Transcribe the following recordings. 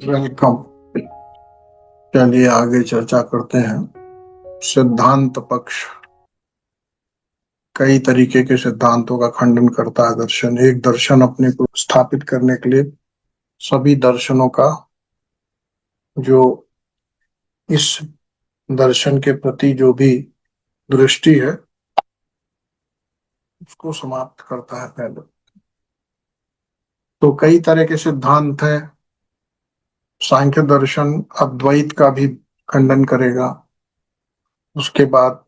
Welcome. चलिए आगे चर्चा करते हैं। सिद्धांत पक्ष। कई तरीके के सिद्धांतों का खंडन करता है दर्शन। एक दर्शन अपने को स्थापित करने के लिए सभी दर्शनों का जो इस दर्शन के प्रति जो भी दृष्टि है उसको समाप्त करता है पहले। तो कई तरह के सिद्धांत हैं। सांख्य दर्शन अद्वैत का भी खंडन करेगा। उसके बाद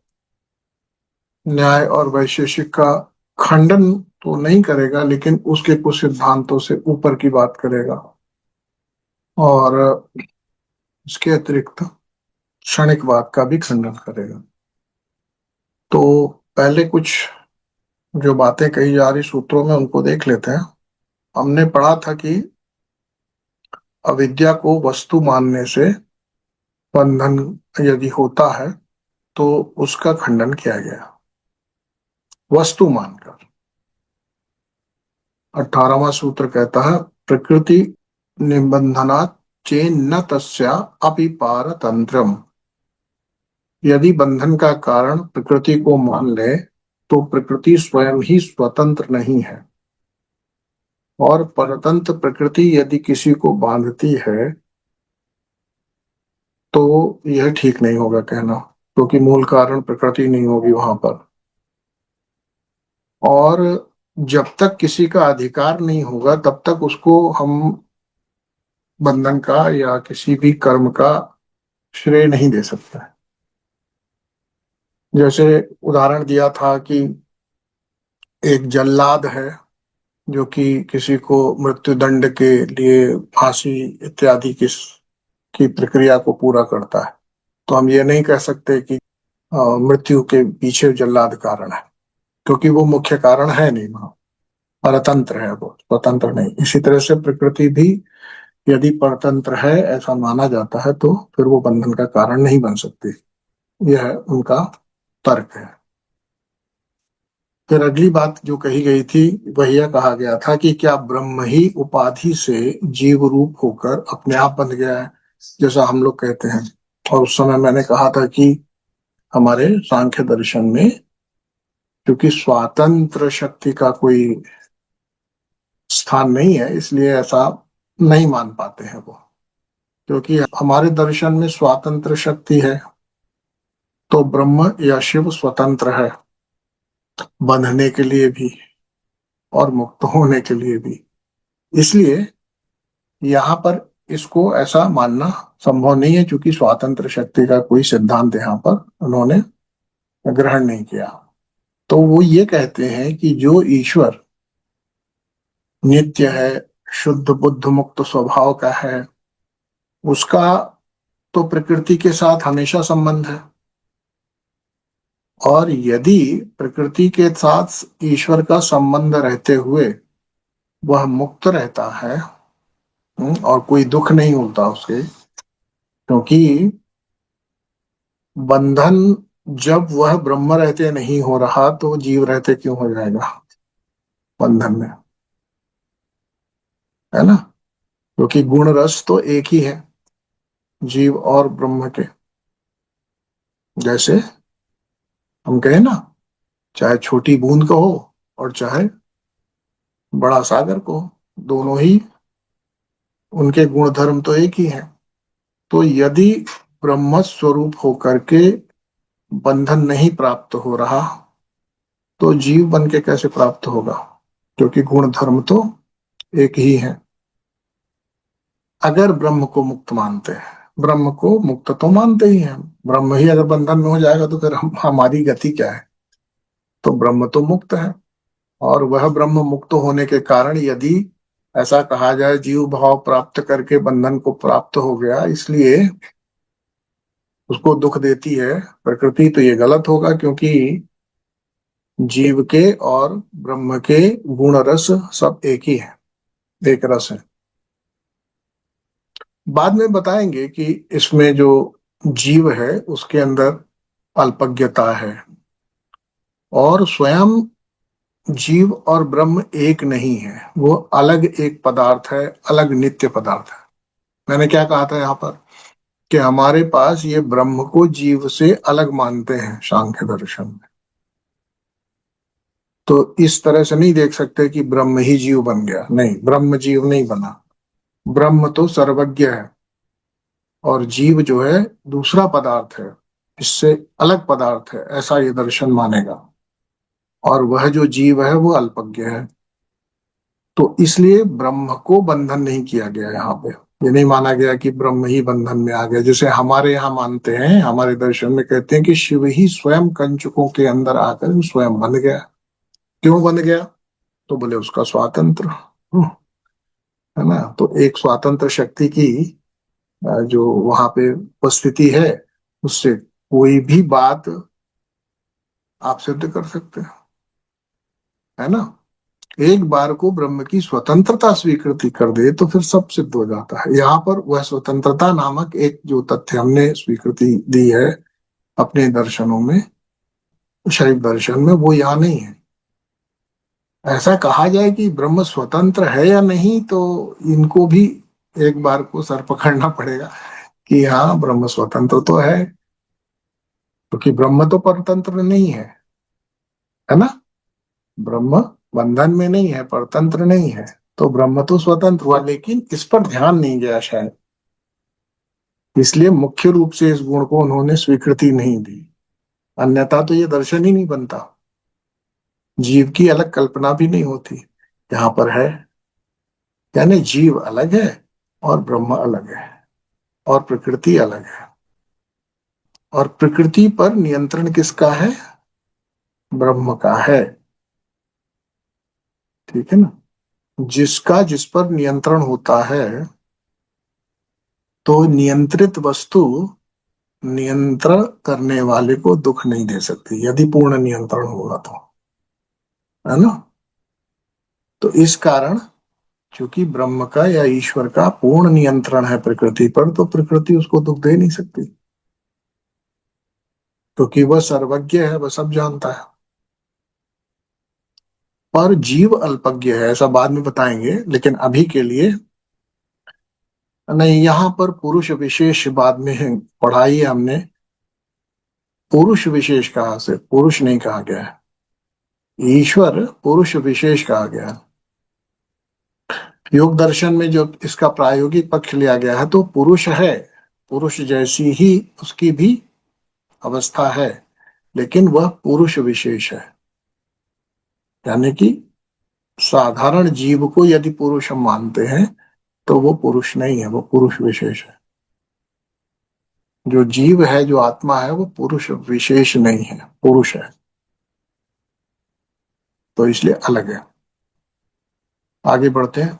न्याय और वैशेषिक का खंडन तो नहीं करेगा, लेकिन उसके कुछ सिद्धांतों से ऊपर की बात करेगा। और इसके अतिरिक्त क्षणिकवाद का भी खंडन करेगा। तो पहले कुछ जो बातें कही जा रही सूत्रों में उनको देख लेते हैं। हमने पढ़ा था कि अविद्या को वस्तु मानने से बंधन यदि होता है तो उसका खंडन किया गया वस्तु मानकर। 18वां सूत्र कहता है प्रकृति निबंधनात् चेन्न तस्या अपि पारतंत्रम। यदि बंधन का कारण प्रकृति को मान ले तो प्रकृति स्वयं ही स्वतंत्र नहीं है, और परतंत्र प्रकृति यदि किसी को बांधती है तो यह ठीक नहीं होगा कहना, क्योंकि मूल कारण प्रकृति नहीं होगी वहां पर। और जब तक किसी का अधिकार नहीं होगा तब तक उसको हम बंधन का या किसी भी कर्म का श्रेय नहीं दे सकते। जैसे उदाहरण दिया था कि एक जल्लाद है जो कि किसी को मृत्युदंड के लिए फांसी इत्यादि की प्रक्रिया को पूरा करता है। तो हम ये नहीं कह सकते कि मृत्यु के पीछे जल्लाद कारण है, क्योंकि वो मुख्य कारण है नहीं, वहां परतंत्र है, वो स्वतंत्र नहीं। इसी तरह से प्रकृति भी यदि परतंत्र है ऐसा माना जाता है तो फिर वो बंधन का कारण नहीं बन सकती। यह उनका तर्क है। फिर अगली बात जो कही गई थी वह यह कहा गया था कि क्या ब्रह्म ही उपाधि से जीव रूप होकर अपने आप बन गया है, जैसा हम लोग कहते हैं। और उस समय मैंने कहा था कि हमारे सांख्य दर्शन में क्योंकि स्वातंत्र शक्ति का कोई स्थान नहीं है, इसलिए ऐसा नहीं मान पाते हैं वो। क्योंकि हमारे दर्शन में स्वातंत्र शक्ति है तो ब्रह्म या शिव स्वतंत्र है, बंधने के लिए भी और मुक्त होने के लिए भी। इसलिए यहाँ पर इसको ऐसा मानना संभव नहीं है, क्योंकि स्वातंत्र शक्ति का कोई सिद्धांत यहाँ पर उन्होंने ग्रहण नहीं किया। तो वो ये कहते हैं कि जो ईश्वर नित्य है, शुद्ध बुद्ध मुक्त स्वभाव का है, उसका तो प्रकृति के साथ हमेशा संबंध है। और यदि प्रकृति के साथ ईश्वर का संबंध रहते हुए वह मुक्त रहता है और कोई दुख नहीं होता उसे, क्योंकि बंधन जब वह ब्रह्म रहते नहीं हो रहा तो जीव रहते क्यों हो जाएगा बंधन में, है ना। क्योंकि गुण रस तो एक ही है जीव और ब्रह्म के। जैसे हम कहें ना, चाहे छोटी बूंद को हो और चाहे बड़ा सागर को हो, दोनों ही उनके गुण धर्म तो एक ही हैं। तो यदि ब्रह्म स्वरूप होकर के बंधन नहीं प्राप्त हो रहा तो जीव बन के कैसे प्राप्त होगा, क्योंकि गुण धर्म तो एक ही है। अगर ब्रह्म को मुक्त मानते हैं, ब्रह्म को मुक्त तो मानते ही हैं, ब्रह्म ही अगर बंधन में हो जाएगा तो फिर हमारी गति क्या है। तो ब्रह्म तो मुक्त है, और वह ब्रह्म मुक्त होने के कारण यदि ऐसा कहा जाए जीव भाव प्राप्त करके बंधन को प्राप्त हो गया इसलिए उसको दुख देती है प्रकृति, तो ये गलत होगा, क्योंकि जीव के और ब्रह्म के गुण रस सब एक ही है, एक रस है। बाद में बताएंगे कि इसमें जो जीव है उसके अंदर अल्पज्ञता है, और स्वयं जीव और ब्रह्म एक नहीं है, वो अलग एक पदार्थ है, अलग नित्य पदार्थ है। मैंने क्या कहा था यहाँ पर कि हमारे पास ये ब्रह्म को जीव से अलग मानते हैं सांख्य दर्शन में। तो इस तरह से नहीं देख सकते कि ब्रह्म ही जीव बन गया, नहीं, ब्रह्म जीव नहीं बना। ब्रह्म तो सर्वज्ञ है और जीव जो है दूसरा पदार्थ है, इससे अलग पदार्थ है, ऐसा ये दर्शन मानेगा। और वह जो जीव है वो अल्पज्ञ है। तो इसलिए ब्रह्म को बंधन नहीं किया गया यहाँ पे। ये नहीं माना गया कि ब्रह्म ही बंधन में आ गया, जैसे हमारे यहाँ मानते हैं, हमारे दर्शन में कहते हैं कि शिव ही स्वयं कंचुकों के अंदर आकर स्वयं बन गया। क्यों बन गया? तो बोले उसका स्वातंत्र, है ना। तो एक स्वतंत्र शक्ति की जो वहां पे उपस्थिति है, उससे कोई भी बात आप सिद्ध कर सकते हैं, है ना। एक बार को ब्रह्म की स्वतंत्रता स्वीकृति कर दे तो फिर सब सिद्ध हो जाता है। यहाँ पर वह स्वतंत्रता नामक एक जो तथ्य हमने स्वीकृति दी है अपने दर्शनों में, शैव दर्शन में, वो यहाँ नहीं है। ऐसा कहा जाए कि ब्रह्म स्वतंत्र है या नहीं, तो इनको भी एक बार को सर पकड़ना पड़ेगा कि हाँ, ब्रह्म स्वतंत्र तो है, क्योंकि ब्रह्म तो परतंत्र नहीं है ना। ब्रह्म बंधन में नहीं है, परतंत्र नहीं है, तो ब्रह्म तो स्वतंत्र हुआ, लेकिन इस पर ध्यान नहीं गया शायद, इसलिए मुख्य रूप से इस गुण को उन्होंने स्वीकृति नहीं दी। अन्यथा तो ये दर्शन ही नहीं बनता, जीव की अलग कल्पना भी नहीं होती। यहाँ पर है, यानी जीव अलग है और ब्रह्म अलग है और प्रकृति अलग है। और प्रकृति पर नियंत्रण किसका है? ब्रह्म का है, ठीक है ना। जिसका जिस पर नियंत्रण होता है, तो नियंत्रित वस्तु नियंत्रण करने वाले को दुख नहीं दे सकती, यदि पूर्ण नियंत्रण होगा तो, है ना। तो इस कारण, क्योंकि ब्रह्म का या ईश्वर का पूर्ण नियंत्रण है प्रकृति पर, तो प्रकृति उसको दुख दे नहीं सकती, क्योंकि वह सर्वज्ञ है, वह सब जानता है। पर जीव अल्पज्ञ है, ऐसा बाद में बताएंगे, लेकिन अभी के लिए नहीं। यहाँ पर पुरुष विशेष बाद में है, पढ़ाई है हमने, पुरुष विशेष कहा से पुरुष नहीं कहा गया है, ईश्वर पुरुष विशेष कहा गया है। योग दर्शन में जो इसका प्रायोगिक पक्ष लिया गया है, तो पुरुष है, पुरुष जैसी ही उसकी भी अवस्था है, लेकिन वह पुरुष विशेष है। यानी कि साधारण जीव को यदि पुरुष हम मानते हैं, तो वो पुरुष नहीं है, वो पुरुष विशेष है। जो जीव है, जो आत्मा है, वो पुरुष विशेष नहीं है, पुरुष है, तो इसलिए अलग है। आगे बढ़ते हैं।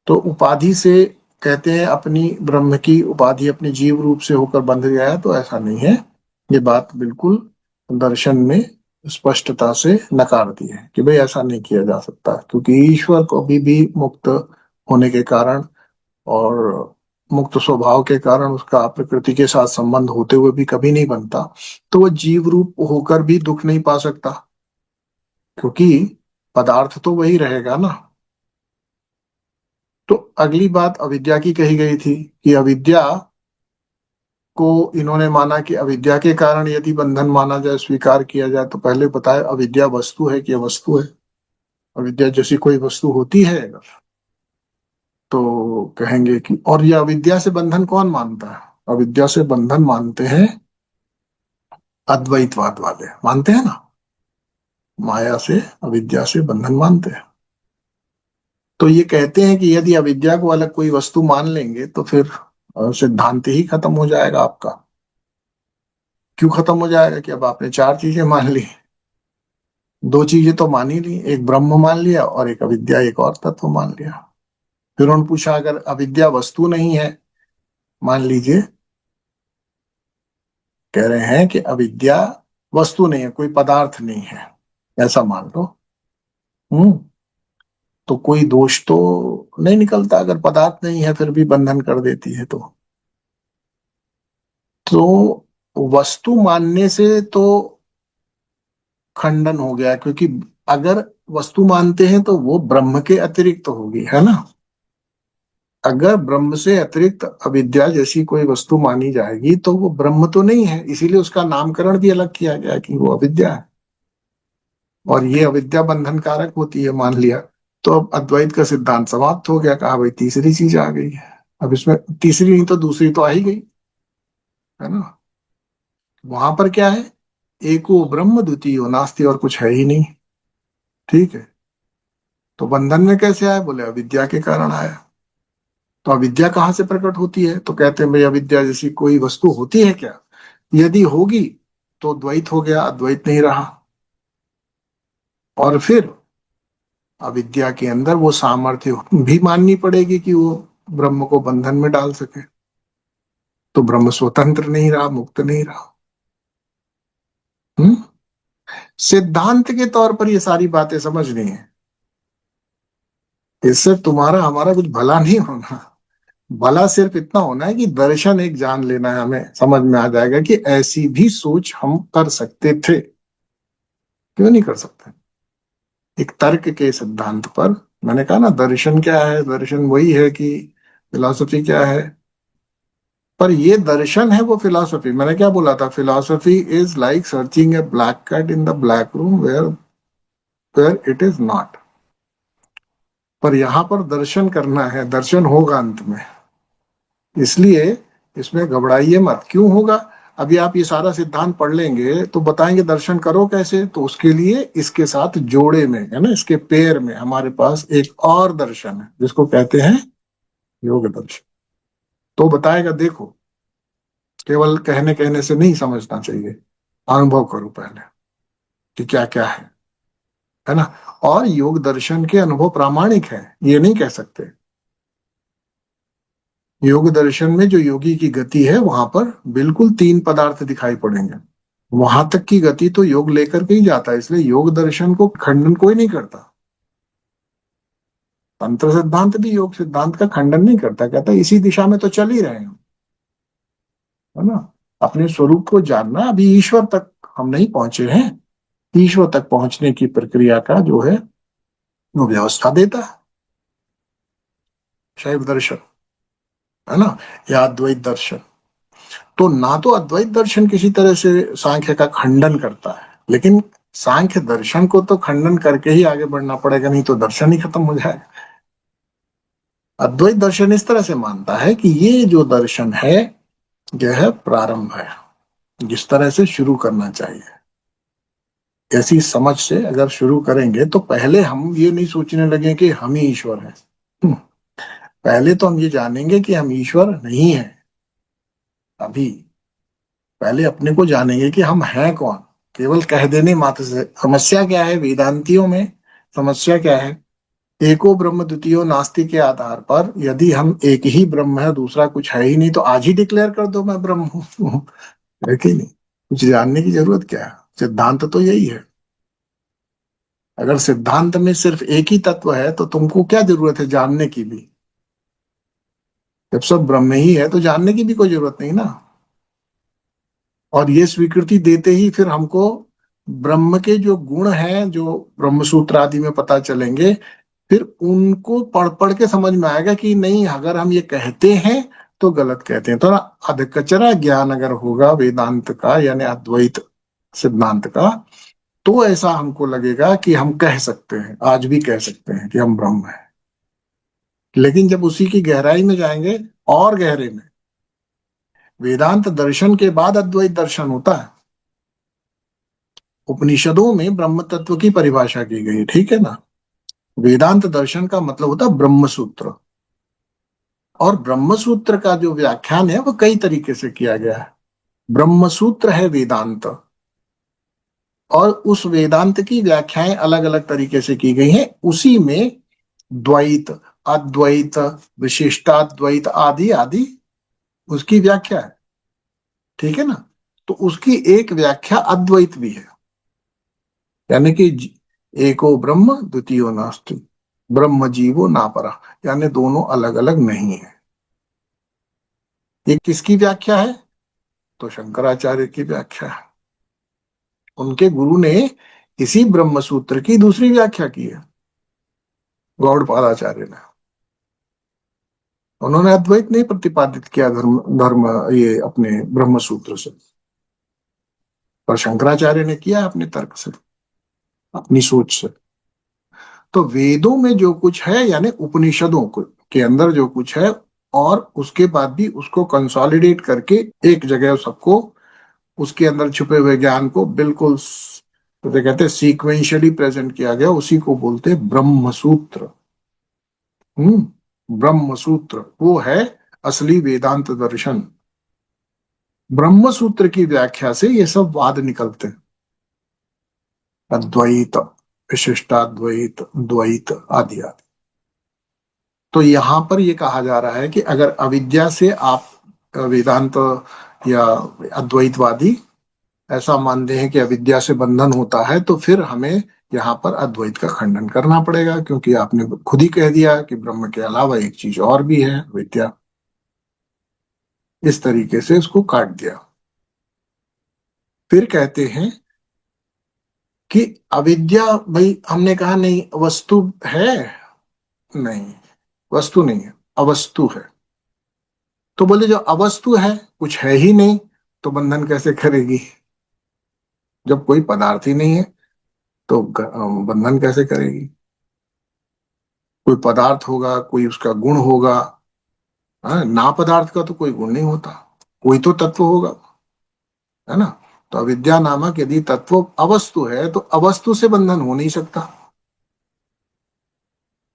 तो उपाधि से कहते हैं अपनी ब्रह्म की उपाधि अपने जीव रूप से होकर बंध गया है, तो ऐसा नहीं है। ये बात बिल्कुल दर्शन में स्पष्टता से नकार दी है कि भाई ऐसा नहीं किया जा सकता, क्योंकि ईश्वर को भी मुक्त होने के कारण और मुक्त स्वभाव के कारण उसका प्रकृति के साथ संबंध होते हुए भी कभी नहीं बनता, तो वह जीव रूप होकर भी दुख नहीं पा सकता, क्योंकि पदार्थ तो वही रहेगा ना। तो अगली बात अविद्या की कही गई थी कि अविद्या को इन्होंने माना कि अविद्या के कारण यदि बंधन माना जाए, स्वीकार किया जाए, तो पहले बताए अविद्या वस्तु है कि वस्तु है। अविद्या जैसी कोई वस्तु होती है अगर, तो कहेंगे कि, और ये अविद्या से बंधन कौन मानता है? अविद्या से बंधन मानते हैं अद्वैतवाद वाले, मानते हैं ना, माया से अविद्या से बंधन मानते हैं। तो ये कहते हैं कि यदि अविद्या को अलग कोई वस्तु मान लेंगे, तो फिर सिद्धांत ही खत्म हो जाएगा आपका। क्यों खत्म हो जाएगा? कि अब आपने चार चीजें मान ली, दो चीजें तो मान ही ली, एक ब्रह्म मान लिया और एक अविद्या, एक और तत्व मान लिया। फिर उन्होंने पूछा अगर अविद्या वस्तु नहीं है, मान लीजिए कह रहे हैं कि अविद्या वस्तु नहीं है, कोई पदार्थ नहीं है, ऐसा मान लो। हम्म तो कोई दोष तो नहीं निकलता, अगर पदार्थ नहीं है फिर भी बंधन कर देती है तो वस्तु मानने से तो खंडन हो गया, क्योंकि अगर वस्तु मानते हैं तो वो ब्रह्म के अतिरिक्त होगी, है ना। अगर ब्रह्म से अतिरिक्त अविद्या जैसी कोई वस्तु मानी जाएगी तो वो ब्रह्म तो नहीं है, इसीलिए उसका नामकरण भी अलग किया गया कि वो अविद्या है। और ये अविद्या बंधन कारक होती है मान लिया, तो अब अद्वैत का सिद्धांत समाप्त हो गया। कहा भाई तीसरी चीज आ गई है, अब इसमें तीसरी नहीं तो दूसरी तो आ ही गई, है ना। वहां पर क्या है, एको ब्रह्म द्वितीयो नास्ति, और कुछ है ही नहीं। ठीक है, तो बंधन में कैसे आया, बोले अविद्या के कारण आया। तो अविद्या कहाँ से प्रकट होती है, तो कहते हैं भाई अविद्या जैसी कोई वस्तु होती है क्या, यदि होगी तो द्वैत हो गया, अद्वैत नहीं रहा। और फिर अविद्या के अंदर वो सामर्थ्य भी माननी पड़ेगी कि वो ब्रह्म को बंधन में डाल सके, तो ब्रह्म स्वतंत्र नहीं रहा, मुक्त नहीं रहा। हम्म सिद्धांत के तौर पर ये सारी बातें समझनी है, इससे तुम्हारा हमारा कुछ भला नहीं होना। भला सिर्फ इतना होना है कि दर्शन एक जान लेना है, हमें समझ में आ जाएगा कि ऐसी भी सोच हम कर सकते थे, क्यों नहीं कर सकते। एक तर्क के सिद्धांत पर, मैंने कहा ना दर्शन क्या है, दर्शन वही है कि फिलॉसफी क्या है, पर ये दर्शन है वो फिलॉसफी। मैंने क्या बोला था, philosophy is like searching a black cat in the black room where where it is not. पर यहां पर दर्शन करना है, दर्शन होगा अंत में, इसलिए इसमें घबराइए मत। क्यों होगा, अभी आप ये सारा सिद्धांत पढ़ लेंगे तो बताएंगे दर्शन करो कैसे, तो उसके लिए इसके साथ जोड़े में है ना, इसके पेयर में हमारे पास एक और दर्शन है जिसको कहते हैं योग दर्शन। तो बताएगा देखो, केवल कहने कहने से नहीं समझना चाहिए, अनुभव करो पहले कि क्या क्या है ना। और योग दर्शन के अनुभव प्रामाणिक है, ये नहीं कह सकते। योग दर्शन में जो योगी की गति है वहां पर बिल्कुल तीन पदार्थ दिखाई पड़ेंगे, वहां तक की गति तो योग लेकर के ही जाता है, इसलिए योग दर्शन को खंडन कोई नहीं करता। तंत्र सिद्धांत भी योग सिद्धांत का खंडन नहीं करता, कहता है इसी दिशा में तो चल ही रहे हैं, है ना। अपने स्वरूप को जानना, अभी ईश्वर तक हम नहीं पहुंचे हैं, ईश्वर तक पहुंचने की प्रक्रिया का जो है वो व्यवस्था देता है शैव दर्शन, है ना, या अद्वैत दर्शन। तो ना तो अद्वैत दर्शन किसी तरह से सांख्य का खंडन करता है, लेकिन सांख्य दर्शन को तो खंडन करके ही आगे बढ़ना पड़ेगा, नहीं तो दर्शन ही खत्म हो जाएगा। अद्वैत दर्शन इस तरह से मानता है कि ये जो दर्शन है यह प्रारंभ है, जिस तरह से शुरू करना चाहिए, ऐसी समझ से अगर शुरू करेंगे तो पहले हम ये नहीं सोचने लगे कि हम ही ईश्वर हैं। पहले तो हम ये जानेंगे कि हम ईश्वर नहीं है, अभी पहले अपने को जानेंगे कि हम हैं कौन। केवल कह देने मात्र से समस्या क्या है, वेदांतियों में समस्या क्या है, एको ब्रह्म द्वितीयो नास्ति के आधार पर यदि हम एक ही ब्रह्म है, दूसरा कुछ है ही नहीं, तो आज ही डिक्लेयर कर दो मैं ब्रह्म हूं। है कि नहीं, कुछ जानने की जरूरत क्या है, सिद्धांत तो यही है। अगर सिद्धांत में सिर्फ एक ही तत्व है तो तुमको क्या जरूरत है जानने की भी, जब सब ब्रह्म ही है तो जानने की भी कोई जरूरत नहीं ना। और ये स्वीकृति देते ही फिर हमको ब्रह्म के जो गुण हैं जो ब्रह्म सूत्र आदि में पता चलेंगे, फिर उनको पढ़ पढ़ के समझ में आएगा कि नहीं, अगर हम ये कहते हैं तो गलत कहते हैं। थोड़ा अधकचरा ज्ञान अगर होगा वेदांत का यानी अद्वैत सिद्धांत का, तो ऐसा हमको लगेगा कि हम कह सकते हैं, आज भी कह सकते हैं कि हम ब्रह्म हैं। लेकिन जब उसी की गहराई में जाएंगे, और गहरे में, वेदांत दर्शन के बाद अद्वैत दर्शन होता है। उपनिषदों में ब्रह्म तत्व की परिभाषा की गई, ठीक है ना। वेदांत दर्शन का मतलब होता है ब्रह्म सूत्र, और ब्रह्म सूत्र का जो व्याख्यान है वो कई तरीके से किया गया है। ब्रह्म सूत्र है वेदांत, और उस वेदांत की व्याख्याएं अलग अलग तरीके से की गई हैं, उसी में द्वैत, अद्वैत, विशिष्टाद्वैत आदि आदि उसकी व्याख्या है, ठीक है ना। तो उसकी एक व्याख्या अद्वैत भी है, यानी कि एको ब्रह्म द्वितीयो नास्ति, ब्रह्म जीवो ना परा, यानी दोनों अलग अलग नहीं है। ये किसकी व्याख्या है, तो शंकराचार्य की व्याख्या है। उनके गुरु ने इसी ब्रह्म सूत्र की दूसरी व्याख्या की है, गौड़पादाचार्य ने। उन्होंने अद्वैत नहीं प्रतिपादित किया धर्म धर्म ये अपने ब्रह्म सूत्र से, पर शंकराचार्य ने किया अपने तर्क से, अपनी सोच से। तो वेदों में जो कुछ है, यानी उपनिषदों को के अंदर जो कुछ है, और उसके बाद भी उसको कंसोलिडेट करके एक जगह सबको, उसके अंदर छुपे हुए ज्ञान को बिल्कुल तो कहते हैं सीक्वेंशियली प्रेजेंट किया गया, उसी को बोलते हैं ब्रह्म सूत्र। ब्रह्म सूत्र वो है असली वेदांत दर्शन। ब्रह्म सूत्र की व्याख्या से ये सब वाद निकलते हैं, अद्वैत, विशिष्टाद्वैत, द्वैत आदि आदि। तो यहां पर ये कहा जा रहा है कि अगर अविद्या से आप वेदांत या अद्वैतवादी ऐसा मानते हैं कि अविद्या से बंधन होता है, तो फिर हमें यहाँ पर अद्वैत का खंडन करना पड़ेगा, क्योंकि आपने खुद ही कह दिया कि ब्रह्म के अलावा एक चीज और भी है, विद्या। इस तरीके से इसको काट दिया। फिर कहते हैं कि अविद्या, भाई हमने कहा नहीं वस्तु है, नहीं वस्तु नहीं है, अवस्तु है। तो बोले जो अवस्तु है, कुछ है ही नहीं, तो बंधन कैसे करेगी? जब कोई पदार्थ ही नहीं है तो बंधन कैसे करेगी? कोई पदार्थ होगा, कोई उसका गुण होगा। हाँ, ना पदार्थ का तो कोई गुण नहीं होता, कोई तो तत्व होगा, है ना। तो अविद्या नामक यदि तत्व अवस्तु है, तो अवस्तु से बंधन हो नहीं सकता।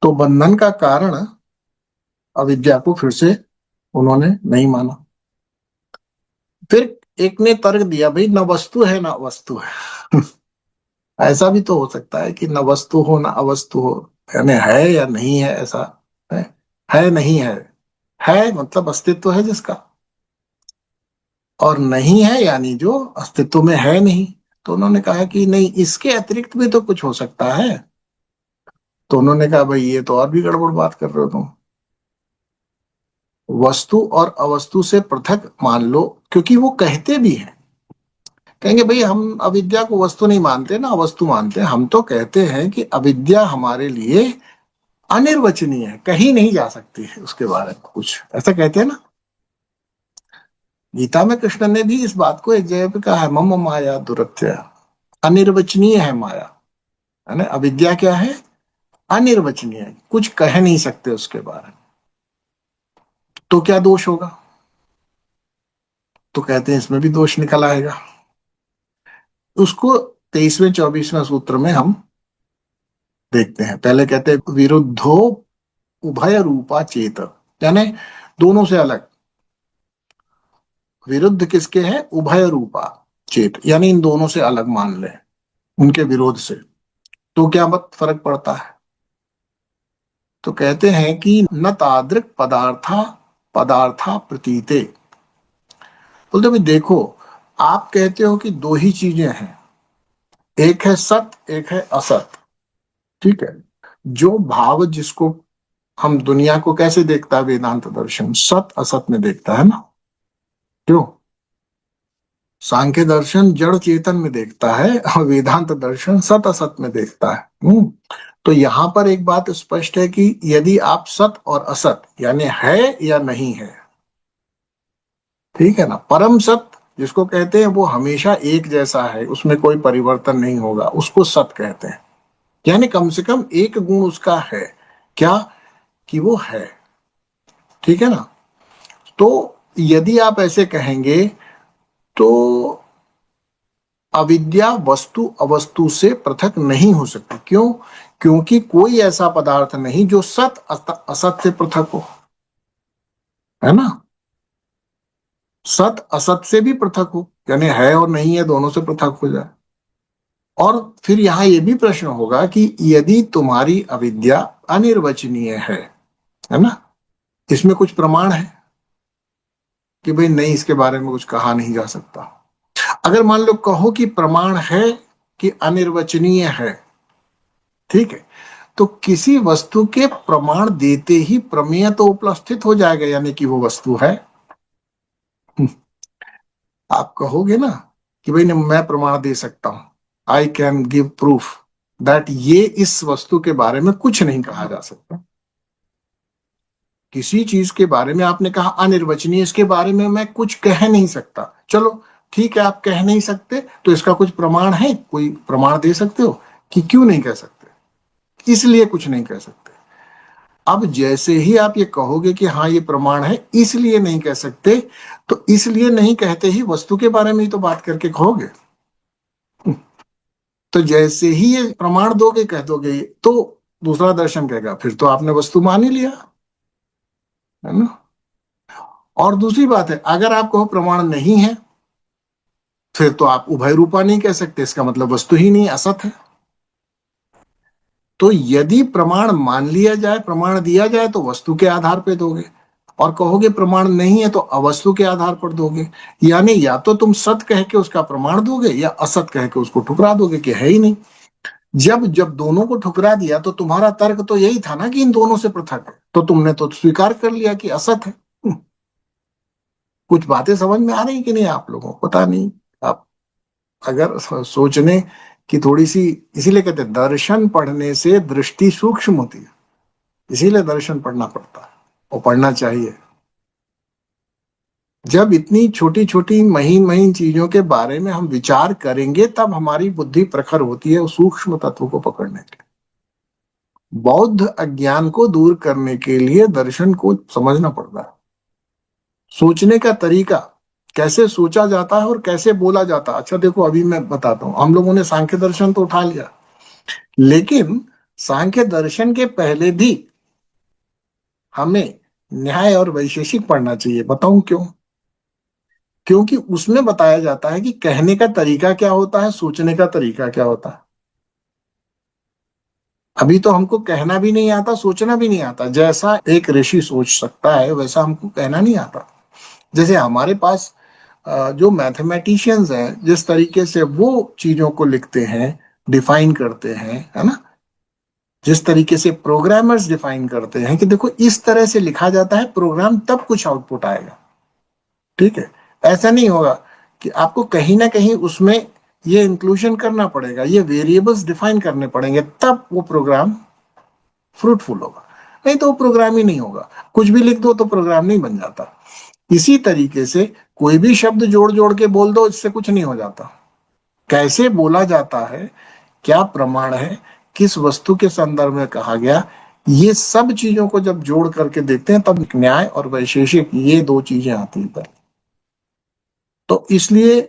तो बंधन का कारण अविद्या को फिर से उन्होंने नहीं माना। फिर एक ने तर्क दिया, भाई न वस्तु है ना वस्तु है। ऐसा भी तो हो सकता है कि न वस्तु हो ना अवस्तु हो, यानी है या नहीं है, ऐसा है। है नहीं है मतलब अस्तित्व है जिसका, और नहीं है यानी जो अस्तित्व में है नहीं। तो उन्होंने कहा कि नहीं, इसके अतिरिक्त भी तो कुछ हो सकता है। तो उन्होंने कहा भाई ये तो और भी गड़बड़ बात कर रहे हो तुम। वस्तु और अवस्तु से पृथक मान लो, क्योंकि वो कहते भी हैं, कहेंगे भाई हम अविद्या को वस्तु नहीं मानते ना अवस्तु मानते हैं, हम तो कहते हैं कि अविद्या हमारे लिए अनिर्वचनीय है, कहीं नहीं जा सकती है उसके बारे में कुछ, ऐसा कहते हैं ना। गीता में कृष्ण ने भी इस बात को एक जगह पे कहा है, मम माया दुरत्य, अनिर्वचनीय है माया, है ना। अविद्या क्या है? अनिर्वचनीय है, कुछ कह नहीं सकते उसके बारे में। तो क्या दोष होगा? तो कहते हैं इसमें भी दोष निकल आएगा। उसको 23वें 24वें सूत्र में हम देखते हैं। पहले कहते हैं विरुद्धो उभय रूपा चेत, यानी दोनों से अलग। विरुद्ध किसके हैं? उभय रूपा चेत, यानी इन दोनों से अलग मान ले, उनके विरोध से। तो क्या मत फर्क पड़ता है? तो कहते हैं कि न तादृक पदार्था पदार्था प्रतीते। बोलते भाई देखो, आप कहते हो कि दो ही चीजें हैं, एक है सत, एक है असत, ठीक है। जो भाव जिसको हम दुनिया को कैसे देखता है वेदांत दर्शन, सत असत में देखता है ना, क्यों? सांख्य दर्शन जड़ चेतन में देखता है और वेदांत दर्शन सत असत में देखता है। तो यहां पर एक बात स्पष्ट है कि यदि आप सत और असत यानी है या नहीं है, ठीक है ना, परम सत्य जिसको कहते हैं वो हमेशा एक जैसा है, उसमें कोई परिवर्तन नहीं होगा, उसको सत्य कहते हैं। यानी कम से कम एक गुण उसका है, क्या? कि वो है, ठीक है ना। तो यदि आप ऐसे कहेंगे तो अविद्या वस्तु अवस्तु से पृथक नहीं हो सकती। क्यों? क्योंकि कोई ऐसा पदार्थ नहीं जो सत असत से पृथक हो, है ना। सत असत से भी पृथक हो, यानी है और नहीं है दोनों से पृथक हो जाए। और फिर यहां यह भी प्रश्न होगा कि यदि तुम्हारी अविद्या अनिर्वचनीय है ना, इसमें कुछ प्रमाण है कि भाई नहीं, इसके बारे में कुछ कहा नहीं जा सकता। अगर मान लो कहो कि प्रमाण है कि अनिर्वचनीय है, ठीक है, तो किसी वस्तु के प्रमाण देते ही प्रमेय तो उपस्थित हो जाएगा, यानी कि वो वस्तु है। आप कहोगे ना कि भाई मैं प्रमाण दे सकता हूं, I can give proof that ये इस वस्तु के बारे में कुछ नहीं कहा जा सकता, किसी चीज के बारे में आपने कहा अनिर्वचनीय, इसके बारे में मैं कुछ कह नहीं सकता, चलो ठीक है, आप कह नहीं सकते तो इसका कुछ प्रमाण है, कोई प्रमाण दे सकते हो कि क्यों नहीं कह सकते, इसलिए कुछ नहीं कह सकते। अब जैसे ही आप ये कहोगे कि हाँ ये प्रमाण है इसलिए नहीं कह सकते, तो इसलिए नहीं कहते ही वस्तु के बारे में ही तो बात करके कहोगे। तो जैसे ही ये प्रमाण दोगे, कह दोगे, तो दूसरा दर्शन कहेगा फिर तो आपने वस्तु मान ही लिया, है ना। और दूसरी बात है, अगर आप कहो प्रमाण नहीं है, फिर तो आप उभय रूपा नहीं कह सकते, इसका मतलब वस्तु ही नहीं, असत है। तो यदि प्रमाण मान लिया जाए, प्रमाण दिया जाए, तो वस्तु के आधार पे दोगे, और कहोगे प्रमाण नहीं है तो अवस्तु के आधार पर दोगे। यानी या तो तुम सत कह के उसका प्रमाण दोगे, या असत कह के उसको ठुकरा दोगे कि है ही नहीं। जब जब दोनों को ठुकरा दिया तो तुम्हारा तर्क तो यही था ना कि इन दोनों से पृथक है, तो तुमने तो स्वीकार कर लिया कि असत है। कुछ बातें समझ में आ रही कि नहीं आप लोगों को, पता नहीं। आप अगर सोचने की थोड़ी सी, इसीलिए कहते हैं दर्शन पढ़ने से दृष्टि सूक्ष्म होती है, इसीलिए दर्शन पढ़ना पड़ता है और पढ़ना चाहिए। जब इतनी छोटी छोटी महीन महीन चीजों के बारे में हम विचार करेंगे, तब हमारी बुद्धि प्रखर होती है उस सूक्ष्म तत्व को पकड़ने के लिए। बौद्ध अज्ञान को दूर करने के लिए दर्शन को समझना पड़ता है। सोचने का तरीका, कैसे सोचा जाता है और कैसे बोला जाता है। अच्छा देखो, अभी मैं बताता हूँ, हम लोगों ने सांख्य दर्शन तो उठा लिया, लेकिन सांख्य दर्शन के पहले भी हमें न्याय और वैशेषिक पढ़ना चाहिए। बताऊं क्यों? क्योंकि उसमें बताया जाता है कि कहने का तरीका क्या होता है, सोचने का तरीका क्या होता है। अभी तो हमको कहना भी नहीं आता, सोचना भी नहीं आता। जैसा एक ऋषि सोच सकता है वैसा हमको कहना नहीं आता। जैसे हमारे पास जो मैथमेटिशियंस हैं, जिस तरीके से वो चीजों को लिखते हैं, डिफाइन करते हैं, है ना, जिस तरीके से प्रोग्रामर्स डिफाइन करते हैं कि देखो इस तरह से लिखा जाता है प्रोग्राम, तब कुछ आउटपुट आएगा। ठीक है, ऐसा नहीं होगा कि आपको कहीं ना कहीं उसमें ये इंक्लूजन करना पड़ेगा, ये वेरिएबल्स डिफाइन करने पड़ेंगे, तब वो प्रोग्राम फ्रूटफुल होगा। नहीं तो वो प्रोग्राम ही नहीं होगा। कुछ भी लिख दो तो प्रोग्राम नहीं बन जाता। इसी तरीके से कोई भी शब्द जोड़ जोड़ के बोल दो, इससे कुछ नहीं हो जाता। कैसे बोला जाता है, क्या प्रमाण है, किस वस्तु के संदर्भ में कहा गया, ये सब चीजों को जब जोड़ करके देखते हैं, तब न्याय और वैशेषिक, ये दो चीजें आती हैं। तो इसलिए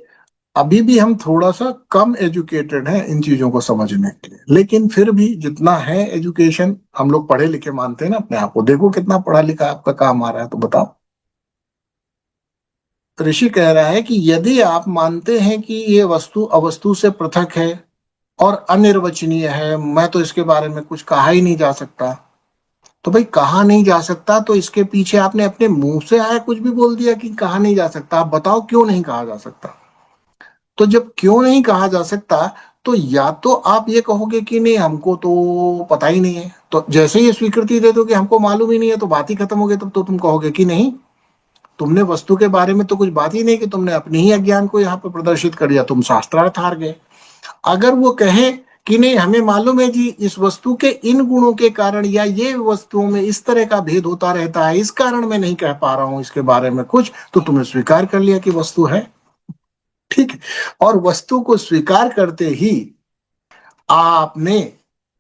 अभी भी हम थोड़ा सा कम एजुकेटेड हैं इन चीजों को समझने के लिए, लेकिन फिर भी जितना है एजुकेशन, हम लोग पढ़े लिखे मानते हैं ना अपने आप को। देखो कितना पढ़ा लिखा आपका काम आ रहा है, तो बताओ। ऋषि कह रहा है कि यदि आप मानते हैं कि ये वस्तु अवस्तु से पृथक है और अनिर्वचनीय है, मैं तो इसके बारे में कुछ कहा ही नहीं जा सकता, तो भाई कहा नहीं जा सकता, तो इसके पीछे आपने अपने मुंह से आया कुछ भी बोल दिया कि कहा नहीं जा सकता। आप बताओ क्यों नहीं कहा जा सकता। तो जब क्यों नहीं कहा जा सकता, तो या तो आप ये कहोगे कि नहीं हमको तो पता ही नहीं है, तो जैसे ही स्वीकृति दे दो कि हमको मालूम ही नहीं है, तो बात ही खत्म हो गई। तब तो तुम कहोगे कि नहीं, तुमने वस्तु के बारे में तो कुछ बात ही नहीं कि तुमने अपने ही अज्ञान को यहाँ पर प्रदर्शित कर दिया, तुम शास्त्रार्थ हार गए। अगर वो कहे कि नहीं हमें मालूम है जी, इस वस्तु के इन गुणों के कारण, या ये वस्तुओं में इस तरह का भेद होता रहता है, इस कारण मैं नहीं कह पा रहा हूं इसके बारे में कुछ, तो तुमने स्वीकार कर लिया कि वस्तु है। ठीक है, और वस्तु को स्वीकार करते ही आपने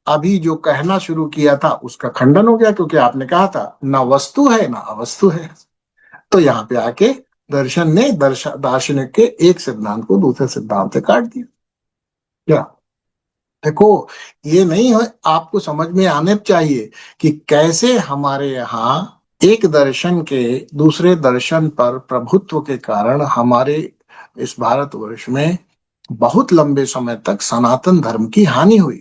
अभी जो कहना शुरू किया था उसका खंडन हो गया, क्योंकि आपने कहा था ना वस्तु है ना अवस्तु है। तो यहाँ पे आके दर्शन ने दार्शनिक के एक सिद्धांत को दूसरे सिद्धांत से काट दिया। क्या? देखो, ये नहीं है, आपको समझ में आने चाहिए कि कैसे हमारे यहाँ एक दर्शन के दूसरे दर्शन पर प्रभुत्व के कारण हमारे इस भारतवर्ष में बहुत लंबे समय तक सनातन धर्म की हानि हुई।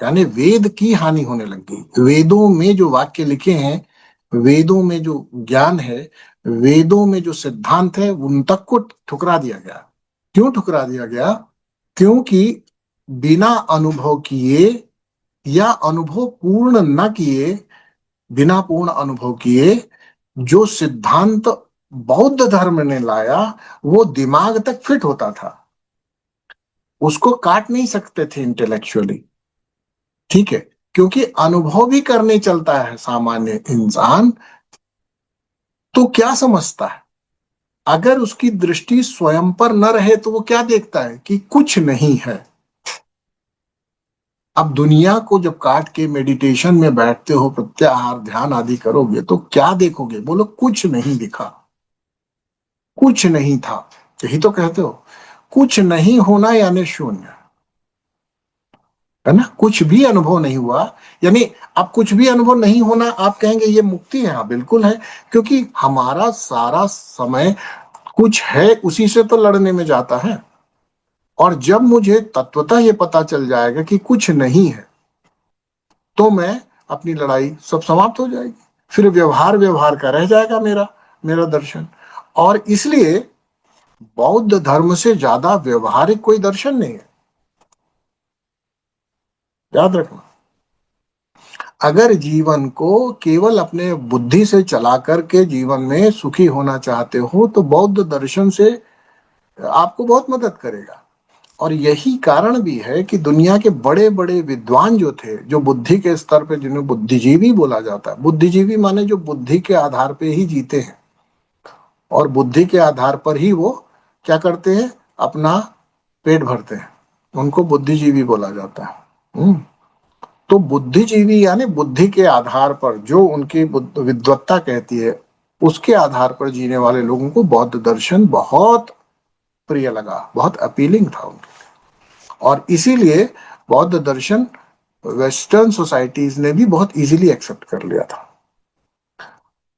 यानी वेद की हानि होने लगी। वेदों में जो वाक्य लिखे हैं, वेदों में जो ज्ञान है, वेदों में जो सिद्धांत है, उन तक को ठुकरा दिया गया। क्यों ठुकरा दिया गया? क्योंकि बिना अनुभव किए, या अनुभव पूर्ण न किए, बिना पूर्ण अनुभव किए जो सिद्धांत बौद्ध धर्म ने लाया, वो दिमाग तक फिट होता था, उसको काट नहीं सकते थे इंटेलेक्चुअली। ठीक है, क्योंकि अनुभव भी करने चलता है सामान्य इंसान, तो क्या समझता है? अगर उसकी दृष्टि स्वयं पर न रहे तो वो क्या देखता है कि कुछ नहीं है। अब दुनिया को जब काट के मेडिटेशन में बैठते हो, प्रत्याहार ध्यान आदि करोगे, तो क्या देखोगे? बोलो कुछ नहीं दिखा, कुछ नहीं था। यही तो कहते हो, कुछ नहीं होना यानी शून्य, है ना? कुछ भी अनुभव नहीं हुआ यानी, अब कुछ भी अनुभव नहीं होना आप कहेंगे ये मुक्ति है? हाँ बिल्कुल है, क्योंकि हमारा सारा समय कुछ है उसी से तो लड़ने में जाता है। और जब मुझे तत्वतः ये पता चल जाएगा कि कुछ नहीं है, तो मैं अपनी लड़ाई सब समाप्त हो जाएगी। फिर व्यवहार व्यवहार का रह जाएगा मेरा मेरा दर्शन। और इसलिए बौद्ध धर्म से ज्यादा व्यवहारिक कोई दर्शन नहीं है, याद रखना। अगर जीवन को केवल अपने बुद्धि से चला करके जीवन में सुखी होना चाहते हो, तो बौद्ध दर्शन से आपको बहुत मदद करेगा। और यही कारण भी है कि दुनिया के बड़े बड़े विद्वान जो थे, जो बुद्धि के स्तर पे, जिन्हें बुद्धिजीवी बोला जाता है, बुद्धिजीवी माने जो बुद्धि के आधार पे ही जीते हैं और बुद्धि के आधार पर ही वो क्या करते हैं, अपना पेट भरते हैं, उनको बुद्धिजीवी बोला जाता है। तो बुद्धिजीवी यानी बुद्धि के आधार पर जो उनकी विद्वत्ता कहती है, उसके आधार पर जीने वाले लोगों को बौद्ध दर्शन बहुत प्रिय लगा, बहुत अपीलिंग था उनके। और इसीलिए बौद्ध दर्शन वेस्टर्न सोसाइटीज ने भी बहुत इजीली एक्सेप्ट कर लिया था।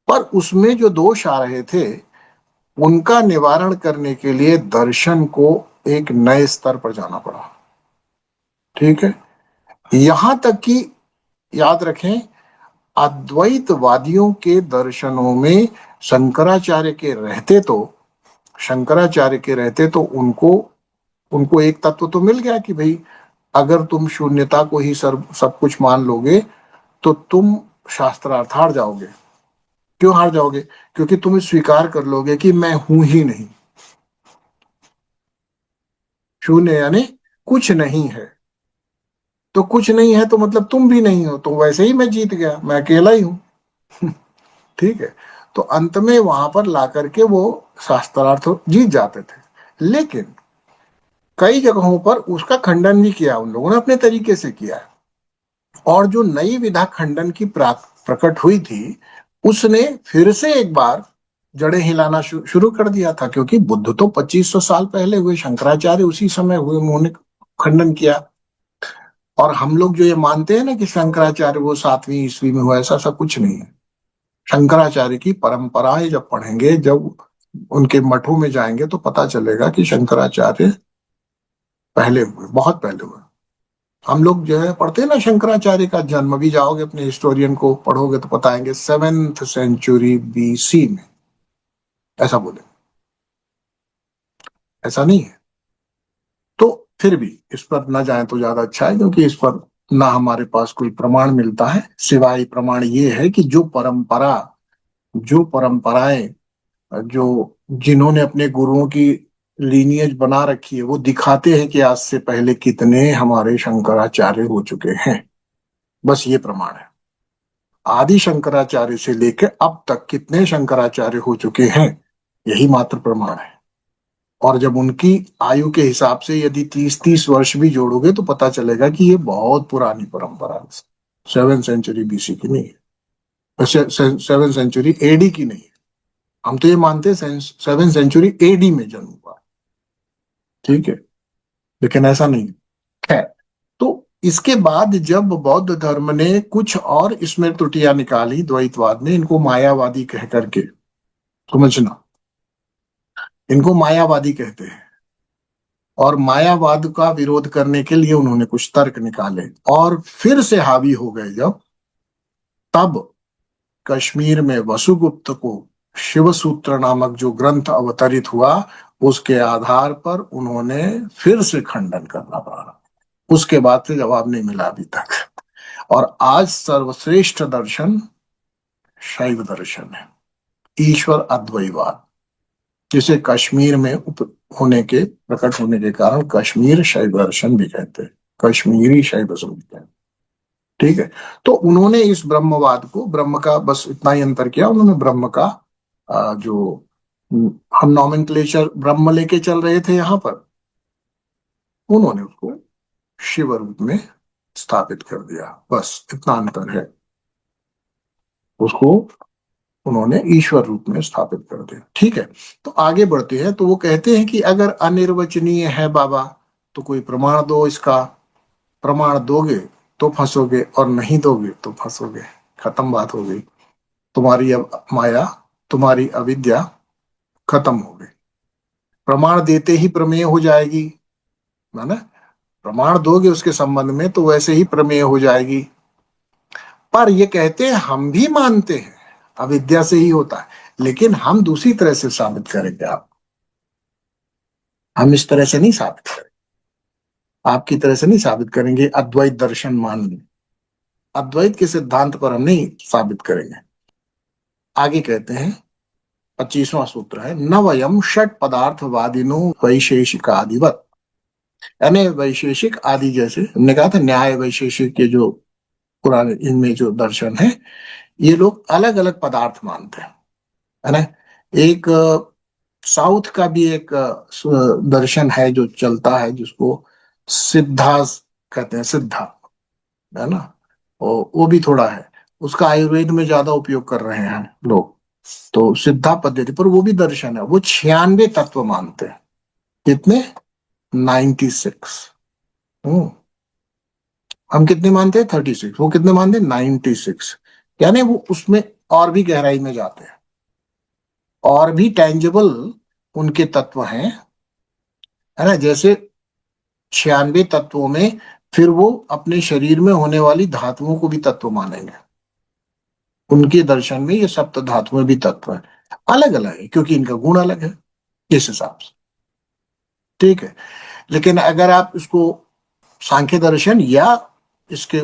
पर उसमें जो दोष आ रहे थे, उनका निवारण करने के लिए दर्शन को एक नए स्तर पर जाना पड़ा। ठीक है, यहां तक कि याद रखें, अद्वैतवादियों के दर्शनों में शंकराचार्य के रहते तो शंकराचार्य के रहते तो उनको उनको एक तत्व तो मिल गया कि भाई, अगर तुम शून्यता को ही सब कुछ मान लोगे तो तुम शास्त्रार्थ हार जाओगे। क्यों हार जाओगे? क्योंकि तुम स्वीकार कर लोगे कि मैं हूं ही नहीं, शून्य यानी कुछ नहीं है। तो कुछ नहीं है तो मतलब तुम भी नहीं हो, तो वैसे ही मैं जीत गया, मैं अकेला ही हूं। ठीक है, तो अंत में वहां पर ला करके वो शास्त्रार्थ जीत जाते थे। लेकिन कई जगहों पर उसका खंडन भी किया उन लोगों ने, अपने तरीके से किया है। और जो नई विधा खंडन की प्रकट हुई थी, उसने फिर से एक बार जड़ें हिलाना शुरू कर दिया था, क्योंकि बुद्ध तो 2500 साल पहले हुए, शंकराचार्य उसी समय हुए, उन्होंने खंडन किया। और हम लोग जो ये मानते हैं ना कि शंकराचार्य वो 7वीं ईस्वी में हुआ, ऐसा सब कुछ नहीं है। शंकराचार्य की परंपराएं जब पढ़ेंगे, जब उनके मठों में जाएंगे, तो पता चलेगा कि शंकराचार्य पहले हुए, बहुत पहले हुए। हम लोग जो है पढ़ते हैं ना, शंकराचार्य का जन्म, भी जाओगे अपने हिस्टोरियन को पढ़ोगे तो बताएंगे 7th सेंचुरी BC में, ऐसा बोले। ऐसा नहीं है। तो फिर भी इस पर ना जाए तो ज्यादा अच्छा है, क्योंकि इस पर ना हमारे पास कोई प्रमाण मिलता है, सिवाय प्रमाण ये है कि जो परंपराएं, जो जिन्होंने अपने गुरुओं की लीनियज बना रखी है, वो दिखाते हैं कि आज से पहले कितने हमारे शंकराचार्य हो चुके हैं। बस ये प्रमाण है। आदि शंकराचार्य से लेकर अब तक कितने शंकराचार्य हो चुके हैं, यही मात्र प्रमाण है। और जब उनकी आयु के हिसाब से यदि 30-30 वर्ष भी जोड़ोगे, तो पता चलेगा कि ये बहुत पुरानी परंपरा है। 7th सेंचुरी BC की नहीं है, 7th सेंचुरी AD की नहीं है। हम तो ये मानते हैं 7th सेंचुरी AD में जन्म हुआ। ठीक है, लेकिन ऐसा नहीं है। तो इसके बाद जब बौद्ध धर्म ने कुछ और इसमें त्रुटियां निकाली, द्वैतवाद ने, इनको मायावादी कह करके, समझना, इनको मायावादी कहते हैं। और मायावाद का विरोध करने के लिए उन्होंने कुछ तर्क निकाले और फिर से हावी हो गए जब, तब कश्मीर में वसुगुप्त को शिव सूत्र नामक जो ग्रंथ अवतरित हुआ, उसके आधार पर उन्होंने फिर से खंडन करना पड़ा। उसके बाद से जवाब नहीं मिला अभी तक। और आज सर्वश्रेष्ठ दर्शन शैव दर्शन है, ईश्वर अद्वैतवाद, जिसे कश्मीर में प्रकट होने के कारण कश्मीर शैव दर्शन भी कहते हैं, कश्मीरी शैविज्म भी कहते हैं। ठीक है, तो उन्होंने इस ब्रह्मवाद को, ब्रह्म का बस इतना ही अंतर किया, उन्होंने ब्रह्म का जो हम नॉमेनक्लेचर ब्रह्म लेके चल रहे थे यहाँ पर, उन्होंने उसको शिव रूप में स्थापित कर दिया। बस इतना अंतर है, उसको उन्होंने ईश्वर रूप में स्थापित कर दिया। ठीक है, तो आगे बढ़ते हैं। तो वो कहते हैं कि अगर अनिर्वचनीय है बाबा तो कोई प्रमाण दो इसका। प्रमाण दोगे तो फंसोगे और नहीं दोगे तो फंसोगे। खत्म बात हो गई। तुम्हारी अब माया, तुम्हारी अविद्या खत्म हो गई। प्रमाण देते ही प्रमेय हो जाएगी, है ना। प्रमाण दोगे उसके संबंध में तो वैसे ही प्रमेय हो जाएगी। पर ये कहते हैं हम भी मानते हैं अविद्या से ही होता है, लेकिन हम दूसरी तरह से साबित करेंगे। आप हम इस तरह से नहीं साबित करेंगे, आपकी तरह से नहीं साबित करेंगे। अद्वैत दर्शन मान लें, अद्वैत के सिद्धांत पर हम नहीं साबित करेंगे। आगे कहते हैं, 25वां सूत्र है, न वयम षट पदार्थवादिनो वैशेषिक आदिवत। यानी वैशेषिक आदि, जैसे हमने कहा था न्याय वैशेषिक के जो पुराने इनमें जो दर्शन है, ये लोग अलग अलग पदार्थ मानते हैं, है ना। एक साउथ का भी एक दर्शन है जो चलता है, जिसको सिद्धा कहते हैं, सिद्धा, है ना। वो भी थोड़ा है, उसका आयुर्वेद में ज्यादा उपयोग कर रहे हैं लोग। तो सिद्धा पद्धति पर वो भी दर्शन है, वो 96 तत्व मानते हैं। कितने? 96। हम्म। हम कितने मानते हैं? 36। वो कितने मानते हैं? 96। यानी वो उसमें और भी गहराई में जाते हैं, और भी टेंजिबल उनके तत्व हैं, है ना। जैसे 96 तत्वों में फिर वो अपने शरीर में होने वाली धातुओं को भी तत्व मानेंगे। उनके दर्शन में ये सप्त धातुएं भी तत्व है, अलग अलग है क्योंकि इनका गुण अलग है इस हिसाब से। ठीक है, लेकिन अगर आप इसको सांख्य दर्शन या इसके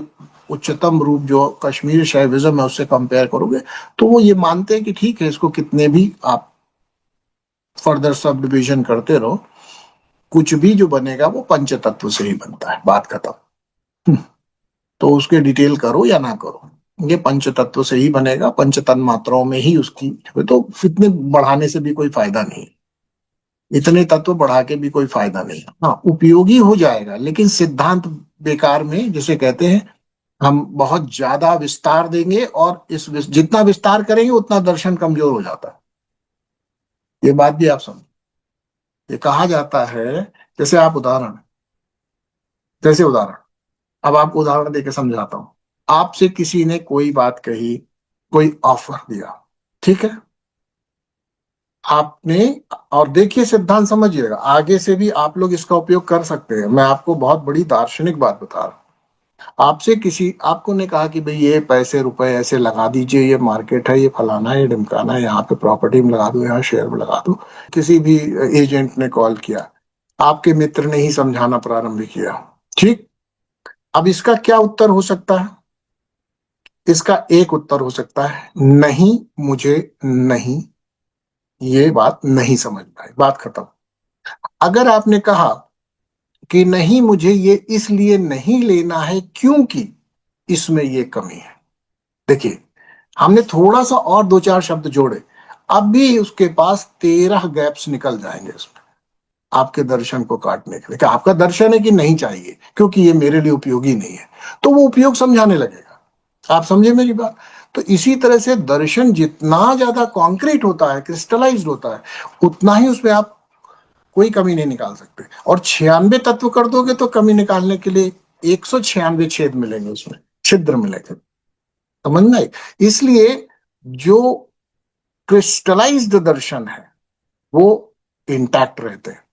उच्चतम रूप जो कश्मीर शैविज्म है उससे कंपेयर करोगे, तो वो ये मानते हैं कि ठीक है, इसको कितने भी आप फर्दर सब डिविजन करते रहो, कुछ भी जो बनेगा वो पंच तत्व से ही बनता है, बात खत्म। तो उसके डिटेल करो या ना करो, ये पंच तत्व से ही बनेगा, पंच तन मात्राओं में ही उसकी। तो इतने बढ़ाने से भी कोई फायदा नहीं, इतने तत्व बढ़ा के भी कोई फायदा नहीं। हाँ, उपयोगी हो जाएगा, लेकिन सिद्धांत बेकार में, जिसे कहते हैं हम बहुत ज्यादा विस्तार देंगे, और जितना विस्तार करेंगे उतना दर्शन कमजोर हो जाता है। ये बात भी आप समझ। ये कहा जाता है, जैसे आप उदाहरण, जैसे उदाहरण, अब आपको उदाहरण देके समझाता हूं। आपसे किसी ने कोई बात कही, कोई ऑफर दिया, ठीक है, आपने, और देखिए सिद्धांत समझिएगा, आगे से भी आप लोग इसका उपयोग कर सकते हैं। मैं आपको बहुत बड़ी दार्शनिक बात बता रहा हूं। आपसे किसी, आपको ने कहा कि भाई ये पैसे रुपए ऐसे लगा दीजिए, ये मार्केट है, ये फलाना है, ये ढिमकाना है, यहाँ पे प्रॉपर्टी में लगा दो, यहाँ शेयर में लगा दो। किसी भी एजेंट ने कॉल किया, आपके मित्र ने ही समझाना प्रारंभ किया, ठीक। अब इसका क्या उत्तर हो सकता है? इसका एक उत्तर हो सकता है, नहीं, मुझे नहीं, ये बात नहीं समझ पाए, बात खत्म। अगर आपने कहा कि नहीं, मुझे ये इसलिए नहीं लेना है क्योंकि इसमें ये कमी है, देखिए हमने थोड़ा सा और दो चार शब्द जोड़े, अब भी उसके पास 13 गैप्स निकल जाएंगे उसमें, आपके दर्शन को काटने के लिए। कि आपका दर्शन है कि नहीं चाहिए क्योंकि ये मेरे लिए उपयोगी नहीं है, तो वो उपयोग समझाने लगेगा। आप समझे मेरी बात? तो इसी तरह से दर्शन जितना ज्यादा कॉन्क्रीट होता है, क्रिस्टलाइज्ड होता है, उतना ही उसमें आप कोई कमी नहीं निकाल सकते। और 96 तत्व कर दोगे तो कमी निकालने के लिए 196 छेद मिलेंगे, उसमें छिद्र मिलेंगे, समझना है। इसलिए जो क्रिस्टलाइज्ड दर्शन है वो इंटैक्ट रहते हैं।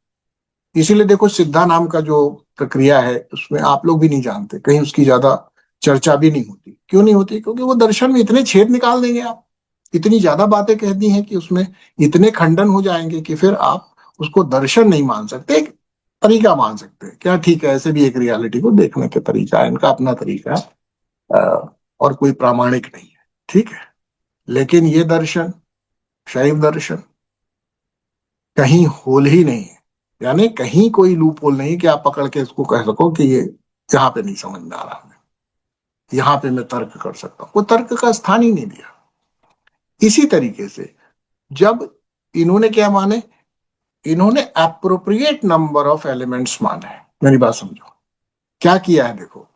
इसीलिए देखो, सिद्धा नाम का जो प्रक्रिया है उसमें आप लोग भी नहीं जानते, कहीं उसकी ज्यादा चर्चा भी नहीं होती। क्यों नहीं होती? क्योंकि वो दर्शन में इतने छेद निकाल देंगे आप, इतनी ज्यादा बातें कह दी हैं कि उसमें इतने खंडन हो जाएंगे कि फिर आप उसको दर्शन नहीं मान सकते, एक तरीका मान सकते हैं क्या, ठीक है, ऐसे भी एक रियलिटी को देखने का तरीका है, इनका अपना तरीका है, और कोई प्रामाणिक नहीं है, ठीक है। लेकिन ये दर्शन, शैव दर्शन, कहीं होल ही नहीं है, यानी कहीं कोई लूप होल नहीं कि आप पकड़ के इसको कह सको कि ये यहाँ पे नहीं समझ में आ रहा है, यहाँ पे मैं तर्क कर सकता हूँ। वो तर्क का स्थान ही नहीं दिया। इसी तरीके से जब इन्होंने क्या माने, इन्होंने एप्रोप्रिएट नंबर ऑफ एलिमेंट्स माने। मेरी बात समझो, क्या किया है देखो,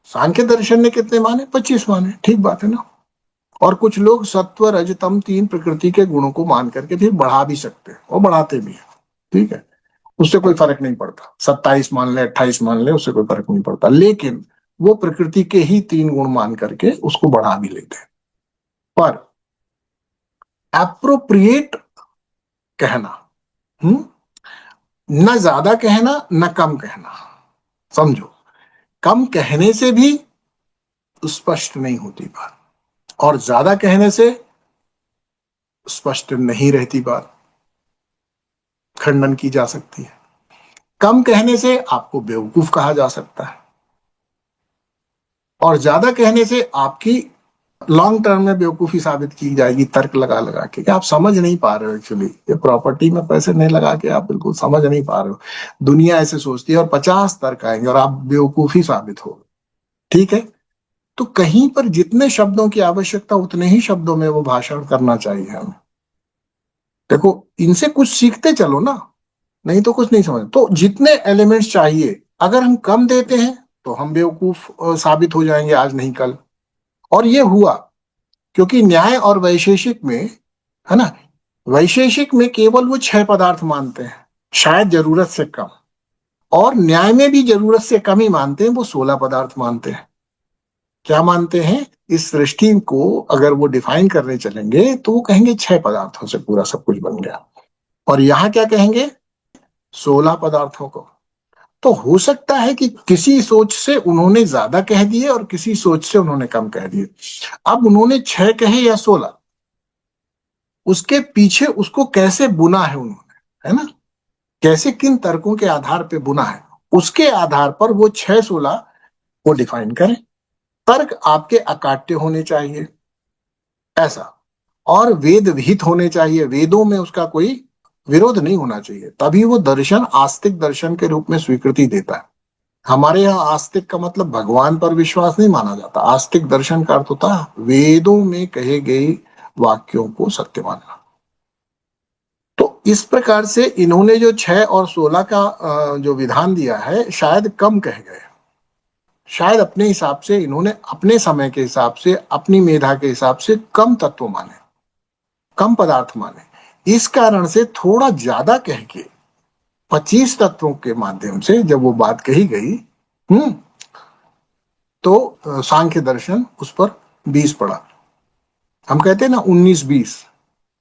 सांख्य दर्शन ने कितने माने, 25 माने, ठीक बात है ना। और कुछ लोग सत्व रज तम तीन प्रकृति के गुणों को मान करके फिर बढ़ा भी सकते हैं और बढ़ाते भी हैं, ठीक है, उससे कोई फर्क नहीं पड़ता, 27 मान ले 28 मान ले, उससे कोई फर्क नहीं पड़ता, लेकिन वो प्रकृति के ही तीन गुण मान करके उसको बढ़ा भी लेते हैं। पर एप्रोप्रिएट कहना, न ज्यादा कहना न कम कहना, समझो, कम कहने से भी स्पष्ट नहीं होती बात, और ज्यादा कहने से स्पष्ट नहीं रहती बात, खंडन की जा सकती है। कम कहने से आपको बेवकूफ कहा जा सकता है, और ज्यादा कहने से आपकी लॉन्ग टर्म में बेवकूफी साबित की जाएगी, तर्क लगा लगा के कि आप समझ नहीं पा रहे हो, एक्चुअली ये प्रॉपर्टी में पैसे नहीं लगा के आप बिल्कुल समझ नहीं पा रहे हो, दुनिया ऐसे सोचती है, और 50 तर्क आएंगे और आप बेवकूफी साबित हो, ठीक है। तो कहीं पर जितने शब्दों की आवश्यकता उतने ही शब्दों में वो भाषण करना चाहिए हमें। देखो, इनसे कुछ सीखते चलो ना, नहीं तो कुछ नहीं समझ। तो जितने एलिमेंट्स चाहिए अगर हम कम देते हैं तो हम बेवकूफ साबित हो जाएंगे आज नहीं कल। और ये हुआ क्योंकि न्याय और वैशेषिक में, है ना, वैशेषिक में केवल वो 6 पदार्थ मानते हैं, शायद जरूरत से कम, और न्याय में भी जरूरत से कम ही मानते हैं, वो 16 पदार्थ मानते हैं। क्या मानते हैं, इस सृष्टि को अगर वो डिफाइन करने चलेंगे तो वो कहेंगे 6 पदार्थों से पूरा सब कुछ बन गया, और यहां क्या कहेंगे, 16 पदार्थों को। तो हो सकता है कि किसी सोच से उन्होंने ज्यादा कह दिए और किसी सोच से उन्होंने कम कह दिए। अब उन्होंने 6 कहे या 16, उसके पीछे उसको कैसे बुना है उन्होंने, है ना, कैसे किन तर्कों के आधार पे बुना है, उसके आधार पर वो 6-16 को डिफाइन करें। तर्क आपके अकाट्य होने चाहिए, ऐसा, और वेद विहित होने चाहिए, वेदों में उसका कोई विरोध नहीं होना चाहिए, तभी वो दर्शन आस्तिक दर्शन के रूप में स्वीकृति देता है। हमारे यहाँ आस्तिक का मतलब भगवान पर विश्वास नहीं माना जाता, आस्तिक दर्शन का अर्थ होता है वेदों में कहे गए वाक्यों को सत्य मानना। तो इस प्रकार से इन्होंने जो 6 और 16 का जो विधान दिया है, शायद कम कह गए, शायद अपने हिसाब से इन्होंने अपने समय के हिसाब से अपनी मेधा के हिसाब से कम तत्व माने, कम पदार्थ माने, इस कारण से थोड़ा ज्यादा कह के 25 तत्वों के माध्यम से जब वो बात कही गई, तो सांख्य दर्शन उस पर 20 पड़ा। हम कहते हैं ना 19-20,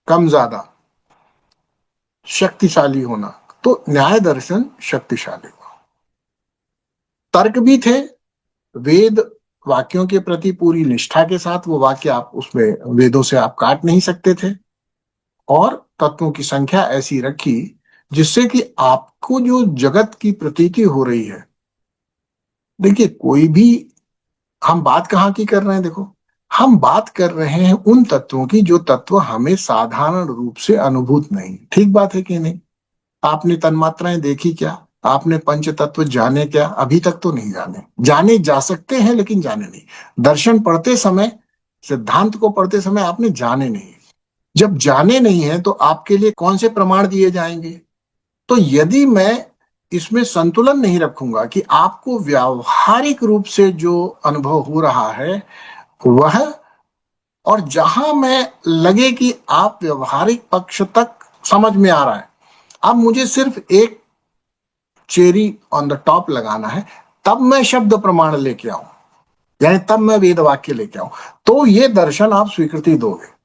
कम ज्यादा, शक्तिशाली होना, तो न्याय दर्शन शक्तिशाली हुआ। तर्क भी थे, वेद वाक्यों के प्रति पूरी निष्ठा के साथ वो वाक्य आप उसमें वेदों से आप काट नहीं सकते थे, और तत्वों की संख्या ऐसी रखी जिससे कि आपको जो जगत की प्रतीति हो रही है, देखिए कोई भी, हम बात कहाँ की कर रहे हैं, देखो हम बात कर रहे हैं उन तत्वों की जो तत्व हमें साधारण रूप से अनुभूत नहीं, ठीक बात है कि नहीं। आपने तन्मात्राएं देखी क्या, आपने पंच तत्व जाने क्या, अभी तक तो नहीं जाने, जाने जा सकते हैं लेकिन जाने नहीं। दर्शन पढ़ते समय, सिद्धांत को पढ़ते समय आपने जाने नहीं, जब जाने नहीं है तो आपके लिए कौन से प्रमाण दिए जाएंगे। तो यदि मैं इसमें संतुलन नहीं रखूंगा कि आपको व्यावहारिक रूप से जो अनुभव हो रहा है वह, और जहां मैं लगे कि आप व्यवहारिक पक्ष तक समझ में आ रहा है, अब मुझे सिर्फ एक चेरी ऑन द टॉप लगाना है, तब मैं शब्द प्रमाण लेके आऊं, यानी तब मैं वेद वाक्य लेके आऊं, तो ये दर्शन आप स्वीकृति दोगे।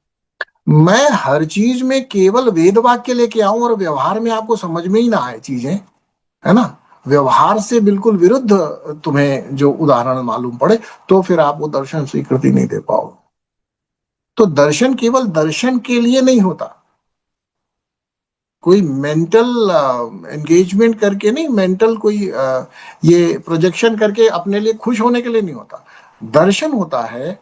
मैं हर चीज में केवल वेद वाक्य लेके आऊं और व्यवहार में आपको समझ में ही ना आए चीजें, है ना, व्यवहार से बिल्कुल विरुद्ध तुम्हें जो उदाहरण मालूम पड़े, तो फिर आप वो दर्शन स्वीकृति नहीं दे पाओगे। तो दर्शन केवल दर्शन के लिए नहीं होता, कोई मेंटल एंगेजमेंट करके नहीं, मेंटल कोई ये प्रोजेक्शन करके अपने लिए खुश होने के लिए नहीं होता। दर्शन होता है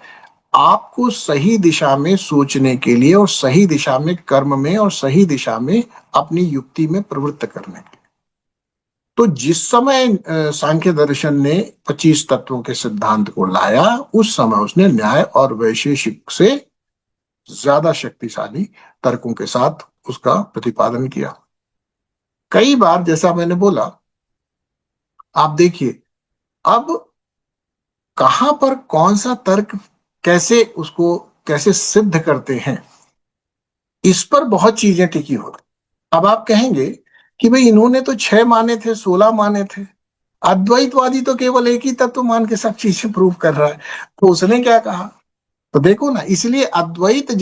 आपको सही दिशा में सोचने के लिए, और सही दिशा में कर्म में, और सही दिशा में अपनी युक्ति में प्रवृत्त करने के लिए। तो जिस समय सांख्य दर्शन ने 25 तत्वों के सिद्धांत को लाया, उस समय उसने न्याय और वैशेषिक से ज्यादा शक्तिशाली तर्कों के साथ उसका प्रतिपादन किया। कई बार जैसा मैंने बोला, आप देखिए अब कहां पर कौन सा तर्क कैसे उसको कैसे सिद्ध करते हैं, इस पर बहुत चीजें टिकी होती। अब आप कहेंगे कि भाई इन्होंने तो 6 माने थे, 16 माने थे, अद्वैतवादी तो केवल एक ही तत्व मान के सब चीजें प्रूव कर रहा है, तो उसने क्या कहा? तो देखो ना, इसलिए अद्वैत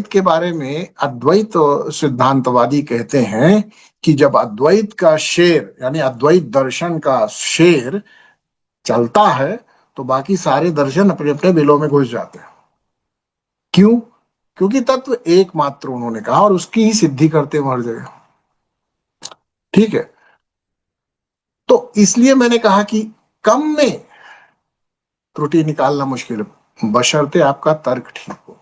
के बारे में अद्वैत सिद्धांतवादी कहते हैं कि जब अद्वैत का शेर यानी अद्वैत दर्शन का शेर चलता है तो बाकी सारे दर्शन अपने अपने बिलों में घुस जाते हैं। क्यों? क्योंकि तत्व एकमात्र उन्होंने कहा और उसकी ही सिद्धि करते हैं हर जगह। ठीक है, तो इसलिए मैंने कहा कि कम में त्रुटि निकालना मुश्किल है, बशर्ते आपका तर्क ठीक हो।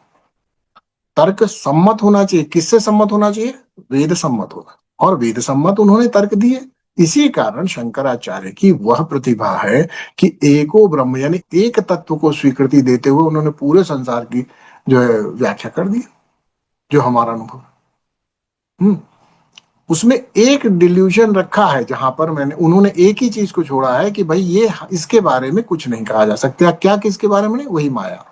तर्क सम्मत होना चाहिए। किससे सम्मत होना चाहिए? वेद सम्मत होना। और वेद सम्मत उन्होंने तर्क दिए। इसी कारण शंकराचार्य की वह प्रतिभा है कि एको ब्रह्म यानी एक तत्व को स्वीकृति देते हुए उन्होंने पूरे संसार की जो है व्याख्या कर दी, जो हमारा अनुभव। हम्म उसमें एक डिल्यूजन रखा है जहां पर उन्होंने एक ही चीज को छोड़ा है कि भाई ये इसके बारे में कुछ नहीं कहा जा सकता। क्या किसके बारे में नहीं? वही माया।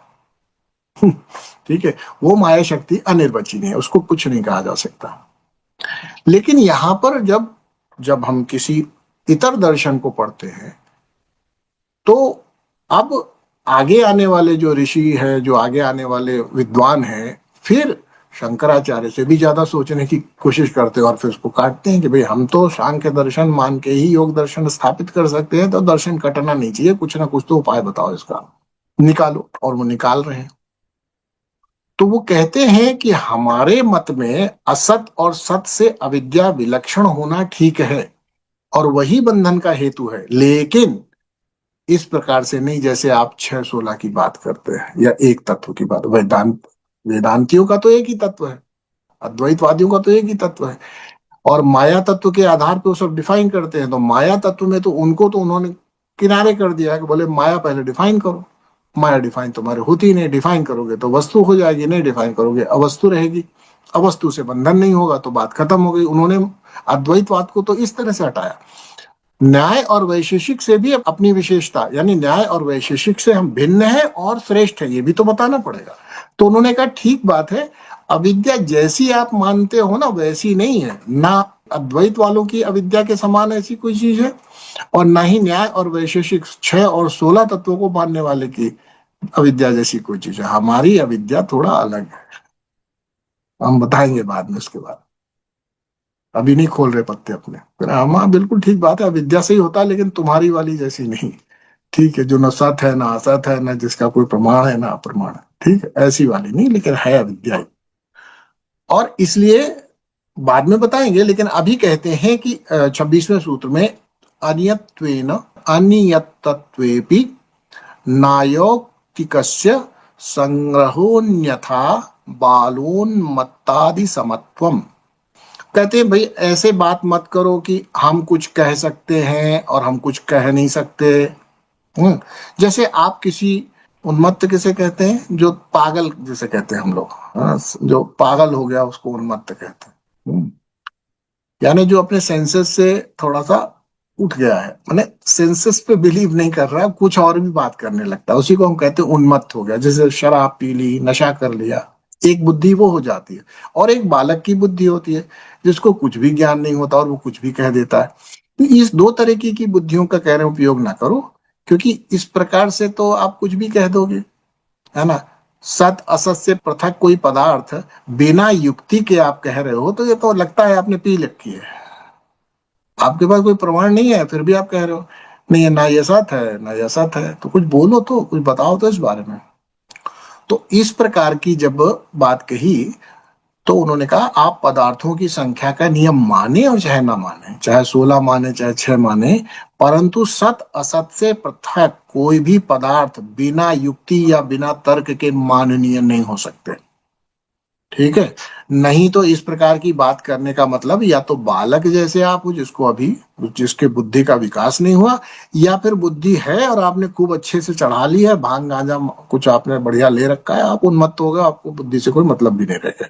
ठीक है, वो माया शक्ति अनिर्वचनीय है, उसको कुछ नहीं कहा जा सकता। लेकिन यहां पर जब जब हम किसी इतर दर्शन को पढ़ते हैं तो अब आगे आने वाले जो ऋषि है, जो आगे आने वाले विद्वान हैं, फिर शंकराचार्य से भी ज्यादा सोचने की कोशिश करते हैं और फिर उसको काटते हैं कि भाई हम तो सांख्य दर्शन मान के ही योग दर्शन स्थापित कर सकते हैं, तो दर्शन कटना नहीं चाहिए, कुछ ना कुछ तो उपाय बताओ, इसका निकालो। और वो निकाल रहे हैं। तो वो कहते हैं कि हमारे मत में असत और सत से अविद्या विलक्षण होना ठीक है और वही बंधन का हेतु है, लेकिन इस प्रकार से नहीं जैसे आप 6-16 की बात करते हैं या एक तत्व की बात। वेदांतियों का तो एक ही तत्व है, अद्वैतवादियों का तो एक ही तत्व है, और माया तत्व के आधार पर वो सब डिफाइन करते हैं। तो माया तत्व में तो उन्होंने किनारे कर दिया है कि बोले माया पहले डिफाइन करो। माया डिफाइन तुम्हारे होती ही नहीं, डिफाइन करोगे तो वस्तु हो जाएगी, नहीं डिफाइन करोगे अवस्तु रहेगी, अवस्तु से बंधन नहीं होगा, तो बात खत्म हो गई। उन्होंने अद्वैतवाद को तो इस तरह से हटाया। न्याय और वैशेषिक से भी अपनी विशेषता, यानी न्याय और वैशेषिक से हम भिन्न है और श्रेष्ठ है, ये भी तो बताना पड़ेगा। तो उन्होंने कहा ठीक बात है, अविद्या जैसी आप मानते हो ना वैसी नहीं है, ना अद्वैत वालों की अविद्या के समान ऐसी कोई चीज है, और ना ही न्याय और वैशेषिक 6 और 16 तत्वों को मानने वाले की अविद्या जैसी कोई चीज है। हमारी अविद्या थोड़ा अलग है, हम बताएंगे बाद में उसके बाद, अभी नहीं खोल रहे पत्ते अपने। हाँ बिल्कुल ठीक बात है, अविद्या से ही होता है, लेकिन तुम्हारी वाली जैसी नहीं। ठीक है, जो न सत है ना असत है, ना जिसका कोई प्रमाण है ना अप्रमाण है, ठीक है, ऐसी वाली नहीं, लेकिन है अविद्या ही। और इसलिए बाद में बताएंगे, लेकिन अभी कहते हैं कि 26वें सूत्र में अनियत्वेन अनियतत्वेपि नायौक्तिकस्य संग्रहोन्यथा बालोन्मत्तादि समत्वम। कहते हैं भाई ऐसे बात मत करो कि हम कुछ कह सकते हैं और हम कुछ कह नहीं सकते। जैसे आप किसी उन्मत्त किसे कहते हैं? जो पागल जिसे कहते हैं हम लोग, हाँ, जो पागल हो गया उसको उन्मत्त कहते हैं। यानी जो अपने सेंसेस से थोड़ा सा उठ गया है, माने सेंसेस पे बिलीव नहीं कर रहा, कुछ और भी बात करने लगता है, उसी को हम कहते हैं उन्मत्त हो गया। जैसे शराब पी ली, नशा कर लिया, एक बुद्धि वो हो जाती है। और एक बालक की बुद्धि होती है जिसको कुछ भी ज्ञान नहीं होता और वो कुछ भी कह देता है। तो इस दो तरीके की बुद्धियों का कह रहे उपयोग ना करो, क्योंकि इस प्रकार से तो आप कुछ भी कह दोगे, है ना। सत असत से पृथक कोई पदार्थ बिना युक्ति के आप कह रहे हो तो ये तो लगता है आपने पी रखी है, आपके पास कोई प्रमाण नहीं है, फिर भी आप कह रहे हो नहीं ना ये सत है ना ये असत है। तो कुछ बोलो, तो कुछ बताओ तो इस बारे में। तो इस प्रकार की जब बात कही तो उन्होंने कहा आप पदार्थों की संख्या का नियम माने और चाहे ना माने, चाहे 16 माने चाहे 6 माने, परंतु सत असत से पृथक कोई भी पदार्थ बिना युक्ति या बिना तर्क के माननीय नहीं हो सकते। ठीक है। नहीं तो इस प्रकार की बात करने का मतलब या तो बालक जैसे आप हो जिसको अभी, जिसके बुद्धि का विकास नहीं हुआ, या फिर बुद्धि है और आपने खूब अच्छे से चढ़ा ली है, भांग गांजा कुछ आपने बढ़िया ले रखा है, आप उन्मत्त हो गए, आपको बुद्धि से कोई मतलब भी नहीं रह गया।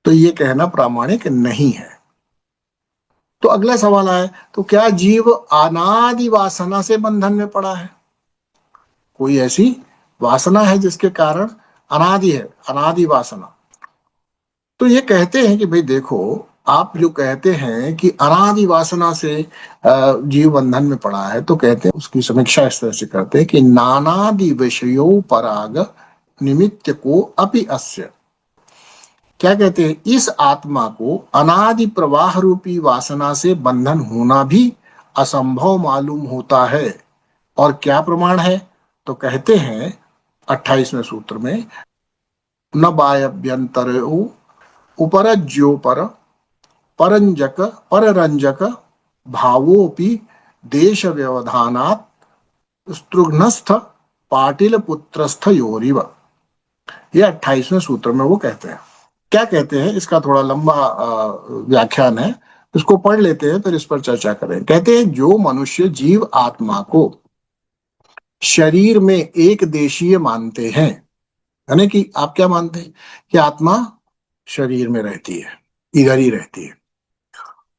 तो ये कहना प्रामाणिक नहीं है। तो अगला सवाल आया, तो क्या जीव अनादि वासना से बंधन में पड़ा है? कोई ऐसी वासना है जिसके कारण अनादि है, अनादि वासना? तो ये कहते हैं कि भाई देखो, आप जो कहते हैं कि अनादि वासना से जीव बंधन में पड़ा है, तो कहते हैं, उसकी समीक्षा इस तरह से करते हैं कि नानादि विषयों पराग निमित्त को अपि अस्य। क्या कहते हैं, इस आत्मा को अनादि प्रवाह रूपी वासना से बंधन होना भी असंभव मालूम होता है। और क्या प्रमाण है? तो कहते हैं 28वें सूत्र में, न बाह्यभ्यंतर उपरज्योपर परंजक पररंजक भावोपि देश व्यवधानात् स्तृघ्नस्थ पाटिल पुत्रस्थ योरिव। ये 28वें सूत्र में वो कहते हैं। क्या कहते हैं, इसका थोड़ा लंबा व्याख्यान है, इसको पढ़ लेते हैं फिर इस पर चर्चा करें। कहते हैं, जो मनुष्य जीव आत्मा को शरीर में एक देशीय मानते हैं, यानी कि आप क्या मानते हैं कि आत्मा शरीर में रहती है, इधर ही रहती है,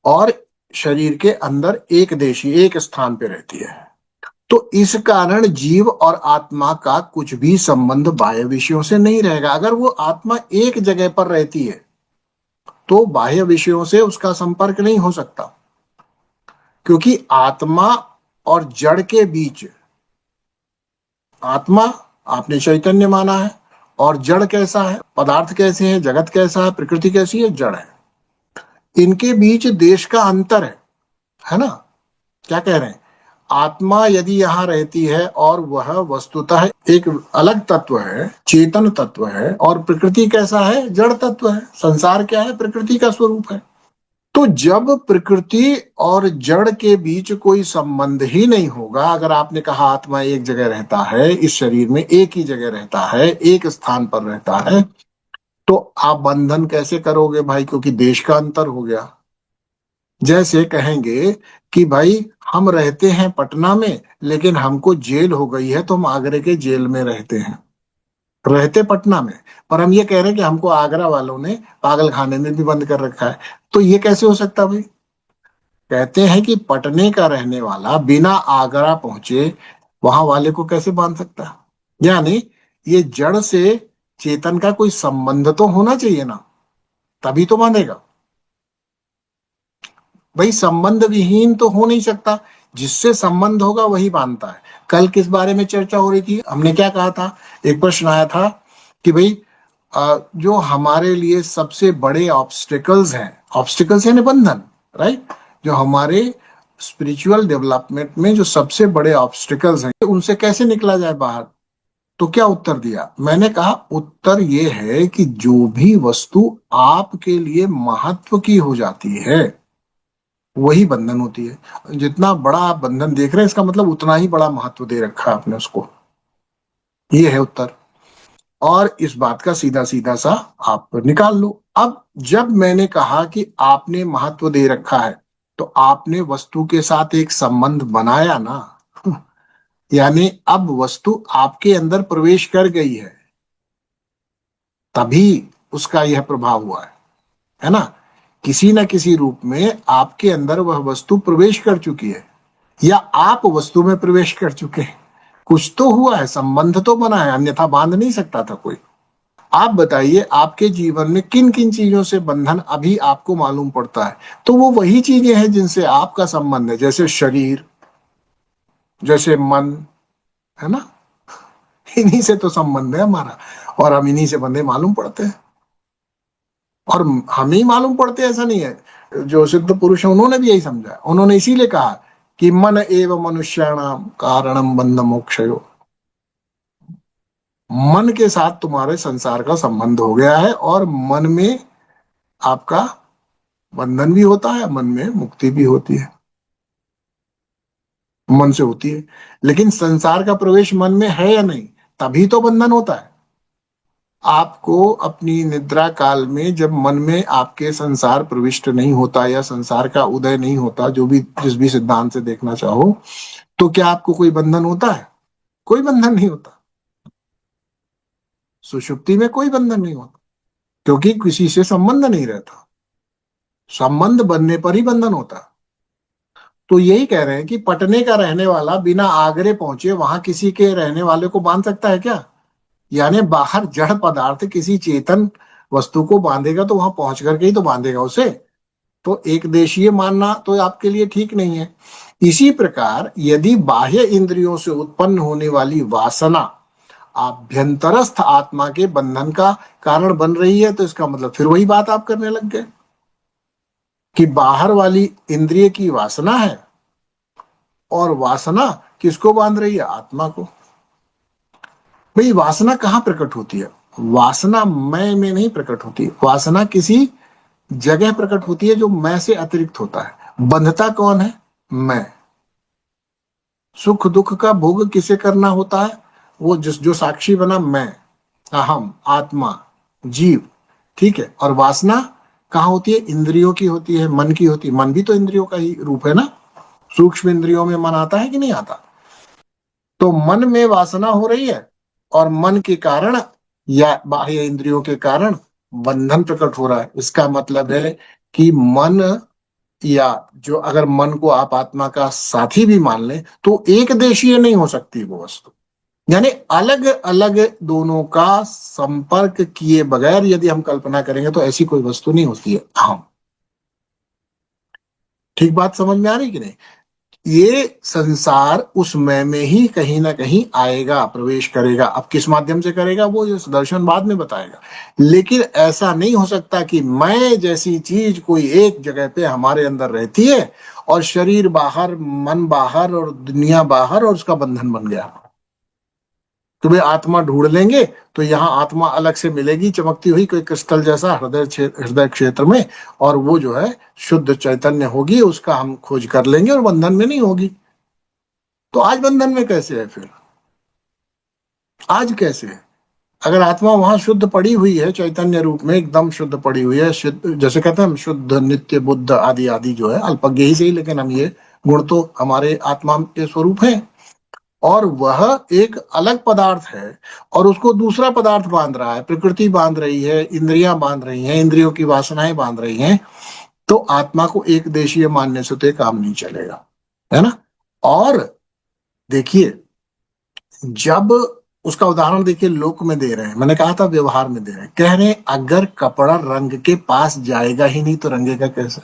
और शरीर के अंदर एक देशी एक स्थान पे रहती है, तो इस कारण जीव और आत्मा का कुछ भी संबंध बाह्य विषयों से नहीं रहेगा। अगर वो आत्मा एक जगह पर रहती है तो बाह्य विषयों से उसका संपर्क नहीं हो सकता, क्योंकि आत्मा और जड़ के बीच, आत्मा आपने चैतन्य माना है, और जड़ कैसा है, पदार्थ कैसे हैं, जगत कैसा है, प्रकृति कैसी है, जड़ है, इनके बीच देश का अंतर है ना? क्या कह रहे हैं, आत्मा यदि यहाँ रहती है और वह वस्तुतः एक अलग तत्व है, चेतन तत्व है, और प्रकृति कैसा है, जड़ तत्व है, संसार क्या है, प्रकृति का स्वरूप है। तो जब प्रकृति और जड़ के बीच कोई संबंध ही नहीं होगा, अगर आपने कहा आत्मा एक जगह रहता है, इस शरीर में एक ही जगह रहता है, एक स्थान पर रहता है, तो आप बंधन कैसे करोगे भाई, क्योंकि देश का अंतर हो गया। जैसे कहेंगे कि भाई हम रहते हैं पटना में, लेकिन हमको जेल हो गई है तो हम आगरे के जेल में रहते हैं, रहते पटना में, पर हम ये कह रहे हैं कि हमको आगरा वालों ने पागल खाने में भी बंद कर रखा है। तो ये कैसे हो सकता भाई? कहते हैं कि पटने का रहने वाला बिना आगरा पहुंचे वहां वाले को कैसे बांध सकता है? यानी ये जड़ से चेतन का कोई संबंध तो होना चाहिए ना, तभी तो बांधेगा। भाई संबंध विहीन तो हो नहीं सकता, जिससे संबंध होगा वही बांधता है। कल किस बारे में चर्चा हो रही थी, हमने क्या कहा था, एक प्रश्न आया था कि भाई जो हमारे लिए सबसे बड़े ऑब्स्टिकल्स हैं, ऑब्स्टिकल्स यानी बंधन, राइट, जो हमारे स्पिरिचुअल डेवलपमेंट में जो सबसे बड़े ऑब्स्टिकल्स हैं, उनसे कैसे निकला जाए बाहर? तो क्या उत्तर दिया मैंने? कहा उत्तर ये है कि जो भी वस्तु आपके लिए महत्व की हो जाती है वही बंधन होती है। जितना बड़ा आप बंधन देख रहे हैं, इसका मतलब उतना ही बड़ा महत्व दे रखा है आपने उसको। ये है उत्तर। और इस बात का सीधा सीधा सा आप निकाल लो। अब जब मैंने कहा कि आपने महत्व दे रखा है, तो आपने वस्तु के साथ एक संबंध बनाया ना, यानी अब वस्तु आपके अंदर प्रवेश कर गई है, तभी उसका यह प्रभाव हुआ है ना? किसी न किसी रूप में आपके अंदर वह वस्तु प्रवेश कर चुकी है, या आप वस्तु में प्रवेश कर चुके हैं। कुछ तो हुआ है, संबंध तो बना है, अन्यथा बांध नहीं सकता था कोई। आप बताइए, आपके जीवन में किन किन चीजों से बंधन अभी आपको मालूम पड़ता है? तो वो वही चीजें हैं जिनसे आपका संबंध है, जैसे शरीर, जैसे मन, है ना? इन्हीं से तो संबंध है हमारा, और हम इन्हीं से बंधे मालूम पड़ते हैं। और हमें ही मालूम पड़ते हैं ऐसा नहीं है, जो सिद्ध पुरुष है उन्होंने भी यही समझा, उन्होंने इसीलिए कहा कि मन एव मनुष्याणाम कारणम बंध मोक्षयो। मन के साथ तुम्हारे संसार का संबंध हो गया है, और मन में आपका बंधन भी होता है, मन में मुक्ति भी होती है, मन से होती है। लेकिन संसार का प्रवेश मन में है या नहीं, तभी तो बंधन होता है। आपको अपनी निद्रा काल में जब मन में आपके संसार प्रविष्ट नहीं होता या संसार का उदय नहीं होता, जो भी जिस भी सिद्धांत से देखना चाहो, तो क्या आपको कोई बंधन होता है? कोई बंधन नहीं होता। सुषुप्ति में कोई बंधन नहीं होता, क्योंकि किसी से संबंध नहीं रहता। संबंध बनने पर ही बंधन होता है। तो यही कह रहे हैं कि पटने का रहने वाला बिना आगरे पहुंचे वहां किसी के रहने वाले को बांध सकता है क्या? यानी बाहर जड़ पदार्थ किसी चेतन वस्तु को बांधेगा तो वहां पहुंच करके ही तो बांधेगा उसे। तो एक देशीय मानना तो आपके लिए ठीक नहीं है। इसी प्रकार यदि बाह्य इंद्रियों से उत्पन्न होने वाली वासना आभ्यंतरस्थ आत्मा के बंधन का कारण बन रही है, तो इसका मतलब फिर वही बात आप करने लग गए कि बाहर वाली इंद्रिय की वासना है, और वासना किसको बांध रही है? आत्मा को। भाई वासना कहाँ प्रकट होती है? वासना मैं में नहीं प्रकट होती, वासना किसी जगह प्रकट होती है जो मैं से अतिरिक्त होता है। बंधता कौन है? मैं। सुख दुख का भोग किसे करना होता है? वो जिस जो साक्षी बना, मैं, अहम, आत्मा, जीव। ठीक है। और वासना कहाँ होती है? इंद्रियों की होती है, मन की होती है। मन भी तो इंद्रियों का ही रूप है ना। सूक्ष्म इंद्रियों में मन आता है कि नहीं आता? तो मन में वासना हो रही है, और मन के कारण या बाह्य इंद्रियों के कारण बंधन प्रकट हो रहा है। इसका मतलब है कि मन, या जो अगर मन को आप आत्मा का साथी भी मान लें, तो एक देशीय नहीं हो सकती वो वस्तु। यानी अलग अलग दोनों का संपर्क किए बगैर यदि हम कल्पना करेंगे तो ऐसी कोई वस्तु नहीं होती है। हाँ, ठीक बात समझ में आ रही कि नहीं? ये संसार उस मैं में ही कहीं ना कहीं आएगा, प्रवेश करेगा। अब किस माध्यम से करेगा वो इस दर्शन बाद में बताएगा। लेकिन ऐसा नहीं हो सकता कि मैं जैसी चीज कोई एक जगह पे हमारे अंदर रहती है और शरीर बाहर, मन बाहर और दुनिया बाहर, और उसका बंधन बन गया। तो भाई आत्मा ढूंढ लेंगे तो यहाँ आत्मा अलग से मिलेगी, चमकती हुई कोई क्रिस्टल जैसा हृदय क्षेत्र में, और वो जो है शुद्ध चैतन्य होगी, उसका हम खोज कर लेंगे और बंधन में नहीं होगी। तो आज बंधन में कैसे है फिर? आज कैसे है? अगर आत्मा वहां शुद्ध पड़ी हुई है, चैतन्य रूप में एकदम शुद्ध पड़ी हुई है, जैसे कहते हैं हम, शुद्ध नित्य बुद्ध आदि आदि जो है, अल्पज्ञ ही सही, लेकिन हम ये गुण तो हमारे आत्मा के स्वरूप हैं, और वह एक अलग पदार्थ है, और उसको दूसरा पदार्थ बांध रहा है, प्रकृति बांध रही है, इंद्रियां बांध रही हैं, इंद्रियों की वासनाएं बांध रही हैं। तो आत्मा को एक देशीय मानने से तो काम नहीं चलेगा, है ना। और देखिए, जब उसका उदाहरण देखिए, लोक में दे रहे हैं, मैंने कहा था व्यवहार में दे रहे हैं, कह रहे हैं अगर कपड़ा रंग के पास जाएगा ही नहीं तो रंगेगा कैसे?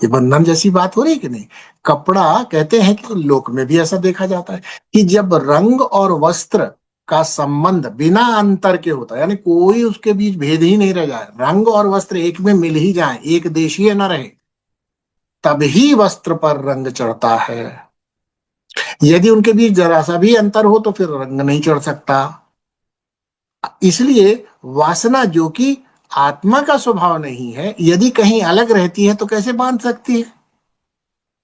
ये बंधन जैसी बात हो रही है कि नहीं? कपड़ा, कहते हैं कि लोक में भी ऐसा देखा जाता है कि जब रंग और वस्त्र का संबंध बिना अंतर के होता है, यानी कोई उसके बीच भेद ही नहीं रह जाए, रंग और वस्त्र एक में मिल ही जाए, एक देशीय न रहे, तभी वस्त्र पर रंग चढ़ता है। यदि उनके बीच जरा सा भी अंतर हो तो फिर रंग नहीं चढ़ सकता। इसलिए वासना, जो कि आत्मा का स्वभाव नहीं है, यदि कहीं अलग रहती है तो कैसे बांध सकती है?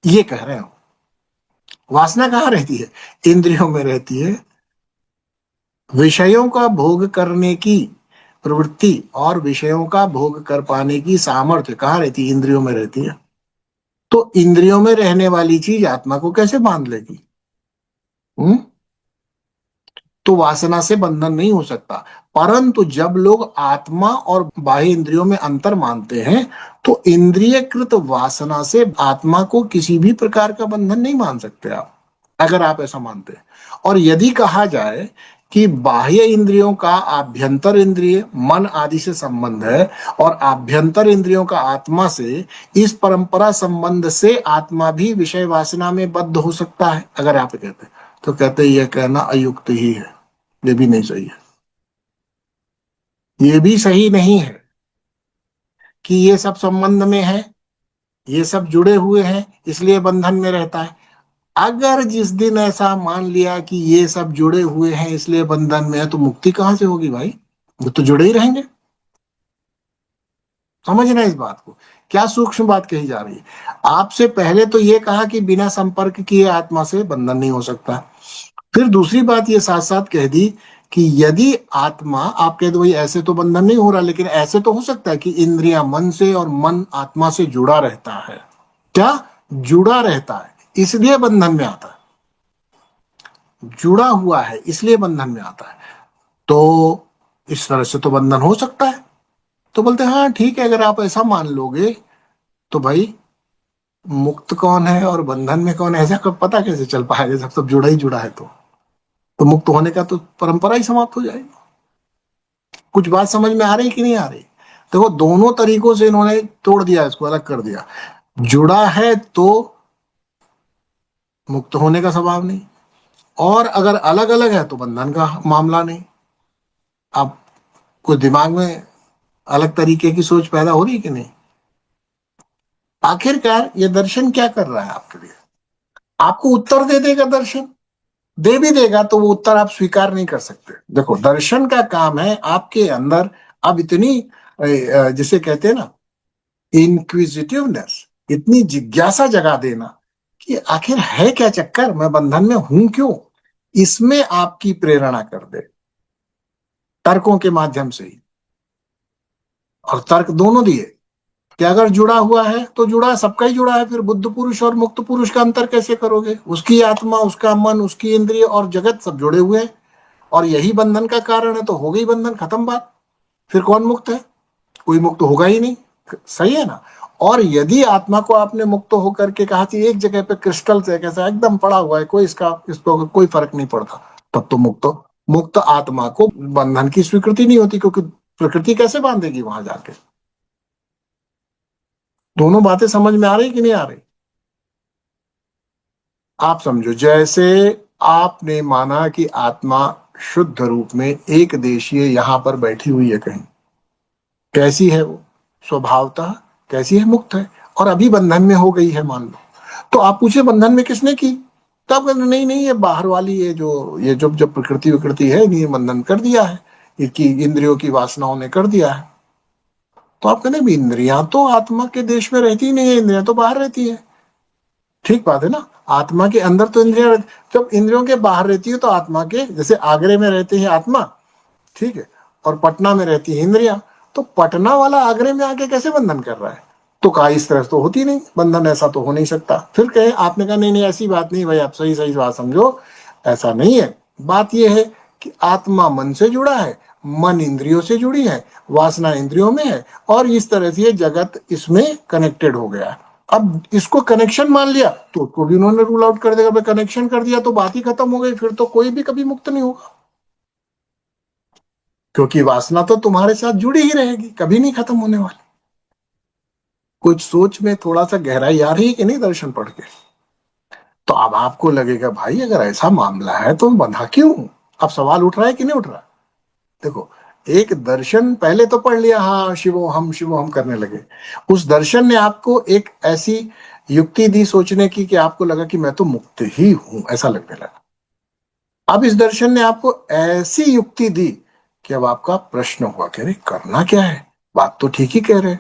ये कह रहे हो। वासना कहाँ रहती है? इंद्रियों में रहती है। विषयों का भोग करने की प्रवृत्ति और विषयों का भोग कर पाने की सामर्थ्य कहाँ रहती है? इंद्रियों में रहती है। तो इंद्रियों में रहने वाली चीज आत्मा को कैसे बांध लेगी? हम्म। तो वासना से बंधन नहीं हो सकता। परंतु जब लोग आत्मा और बाह्य इंद्रियों में अंतर मानते हैं, तो इंद्रियकृत वासना से आत्मा को किसी भी प्रकार का बंधन नहीं मान सकते आप, अगर आप ऐसा मानते हैं। और यदि कहा जाए कि बाह्य इंद्रियों का आभ्यंतर इंद्रिय मन आदि से संबंध है, और आभ्यंतर इंद्रियों का आत्मा से, इस परंपरा संबंध से आत्मा भी विषय वासना में बद्ध हो सकता है, अगर आप कहते हैं, तो कहते हैं यह कहना अयुक्त ही है। ये भी नहीं सही है। ये भी सही नहीं है कि ये सब संबंध में है, ये सब जुड़े हुए हैं इसलिए बंधन में रहता है। अगर जिस दिन ऐसा मान लिया कि ये सब जुड़े हुए हैं इसलिए बंधन में है, तो मुक्ति कहां से होगी भाई? वो तो जुड़े ही रहेंगे। समझना इस बात को, क्या सूक्ष्म बात कही जा रही है। आपसे पहले तो ये कहा कि बिना संपर्क किए आत्मा से बंधन नहीं हो सकता। फिर दूसरी बात ये साथ साथ कह दी कि यदि आत्मा, आप कह दो भाई ऐसे तो बंधन नहीं हो रहा, लेकिन ऐसे तो हो सकता है कि इंद्रियां मन से और मन आत्मा से जुड़ा रहता है। क्या? जुड़ा रहता है, इसलिए बंधन में आता है। जुड़ा हुआ है इसलिए बंधन में आता है। तो इस तरह से तो बंधन हो सकता है। तो बोलते हैं हाँ ठीक है, अगर आप ऐसा मान लोगे तो भाई मुक्त कौन है और बंधन में कौन है, ऐसा कब पता कैसे चल पाएगा जब सब जुड़ा ही जुड़ा है। तो मुक्त होने का तो परंपरा ही समाप्त हो जाएगी। कुछ बात समझ में आ रही कि नहीं आ रही? देखो दोनों तरीकों से इन्होंने तोड़ दिया, इसको अलग कर दिया। जुड़ा है तो मुक्त होने का स्वभाव नहीं, और अगर अलग अलग है तो बंधन का मामला नहीं। अब कुछ दिमाग में अलग तरीके की सोच पैदा हो रही है कि नहीं? आखिरकार ये दर्शन क्या कर रहा है आपके लिए? आपको उत्तर दे देगा दर्शन, दे भी देगा तो वो उत्तर आप स्वीकार नहीं कर सकते। देखो दर्शन का काम है आपके अंदर अब इतनी जिसे कहते हैं ना इंक्विजिटिवनेस, इतनी जिज्ञासा जगा देना कि आखिर है क्या चक्कर, मैं बंधन में हूं क्यों, इसमें आपकी प्रेरणा कर दे, तर्कों के माध्यम से ही। और तर्क दोनों दिए कि अगर जुड़ा हुआ है तो जुड़ा है, सबका ही जुड़ा है, फिर बुद्ध पुरुष और मुक्त पुरुष का अंतर कैसे करोगे? उसकी आत्मा, उसका मन, उसकी इंद्रिय और जगत सब जुड़े हुए हैं, और यही बंधन का कारण है, तो हो गई बंधन, खत्म बात। फिर कौन मुक्त है? कोई मुक्त होगा ही नहीं। सही है ना? और यदि आत्मा को आपने मुक्त होकर के कहा कि एक जगह पे क्रिस्टल से कैसा एकदम पड़ा हुआ है, कोई इसको कोई फर्क नहीं पड़ता, तब तो मुक्त आत्मा को बंधन की स्वीकृति नहीं होती, क्योंकि प्रकृति कैसे बांधेगी वहां जाके? दोनों बातें समझ में आ रही कि नहीं आ रही? आप समझो, जैसे आपने माना कि आत्मा शुद्ध रूप में एक देशीय यहां पर बैठी हुई है कहीं, कैसी है वो स्वभावतः? कैसी है? मुक्त है, और अभी बंधन में हो गई है मान लो। तो आप पूछे बंधन में किसने की? तब नहीं नहीं, ये बाहर वाली, ये जब जब प्रकृति विकृति है, ये बंधन कर दिया है, इसकी इंद्रियों की वासनाओं ने कर दिया है। तो आप कहते इंद्रियां तो आत्मा के देश में रहती ही नहीं है, इंद्रियां तो बाहर रहती है। ठीक बात है ना? आत्मा के अंदर तो इंद्रियां, जब इंद्रियों के बाहर रहती है तो आत्मा के, जैसे आगरे में रहते हैं आत्मा, ठीक है, और पटना में रहती है इंद्रियां, तो पटना वाला आगरे में आके कैसे बंधन कर रहा है? तो कहा इस तरह तो होती नहीं बंधन, ऐसा तो हो नहीं सकता। फिर कहे, आपने कहा नहीं नहीं ऐसी बात नहीं भाई, आप सही सही बात समझो, ऐसा नहीं है। बात यह है कि आत्मा मन से जुड़ा है, मन इंद्रियों से जुड़ी है, वासना इंद्रियों में है, और इस तरह से जगत इसमें कनेक्टेड हो गया है। अब इसको कनेक्शन मान लिया तो उसको भी उन्होंने रूल आउट कर देगा, कनेक्शन कर दिया तो बात ही खत्म हो गई, फिर तो कोई भी कभी मुक्त नहीं होगा, क्योंकि वासना तो तुम्हारे साथ जुड़ी ही रहेगी, कभी नहीं खत्म होने वाली। कुछ सोच में थोड़ा सा गहराई आ रही है कि नहीं दर्शन पढ़ के? तो अब आपको लगेगा भाई अगर ऐसा मामला है तो बंधा क्यों? अब सवाल उठ रहा है कि नहीं उठ रहा? देखो, एक दर्शन पहले तो पढ़ लिया, हाँ शिवो हम करने लगे। उस दर्शन ने आपको एक ऐसी युक्ति दी सोचने की कि आपको लगा कि मैं तो मुक्त ही हूं, ऐसा लगने लगा। अब इस दर्शन ने आपको ऐसी युक्ति दी कि अब आपका प्रश्न हुआ कि अरे करना क्या है? बात तो ठीक ही कह रहे,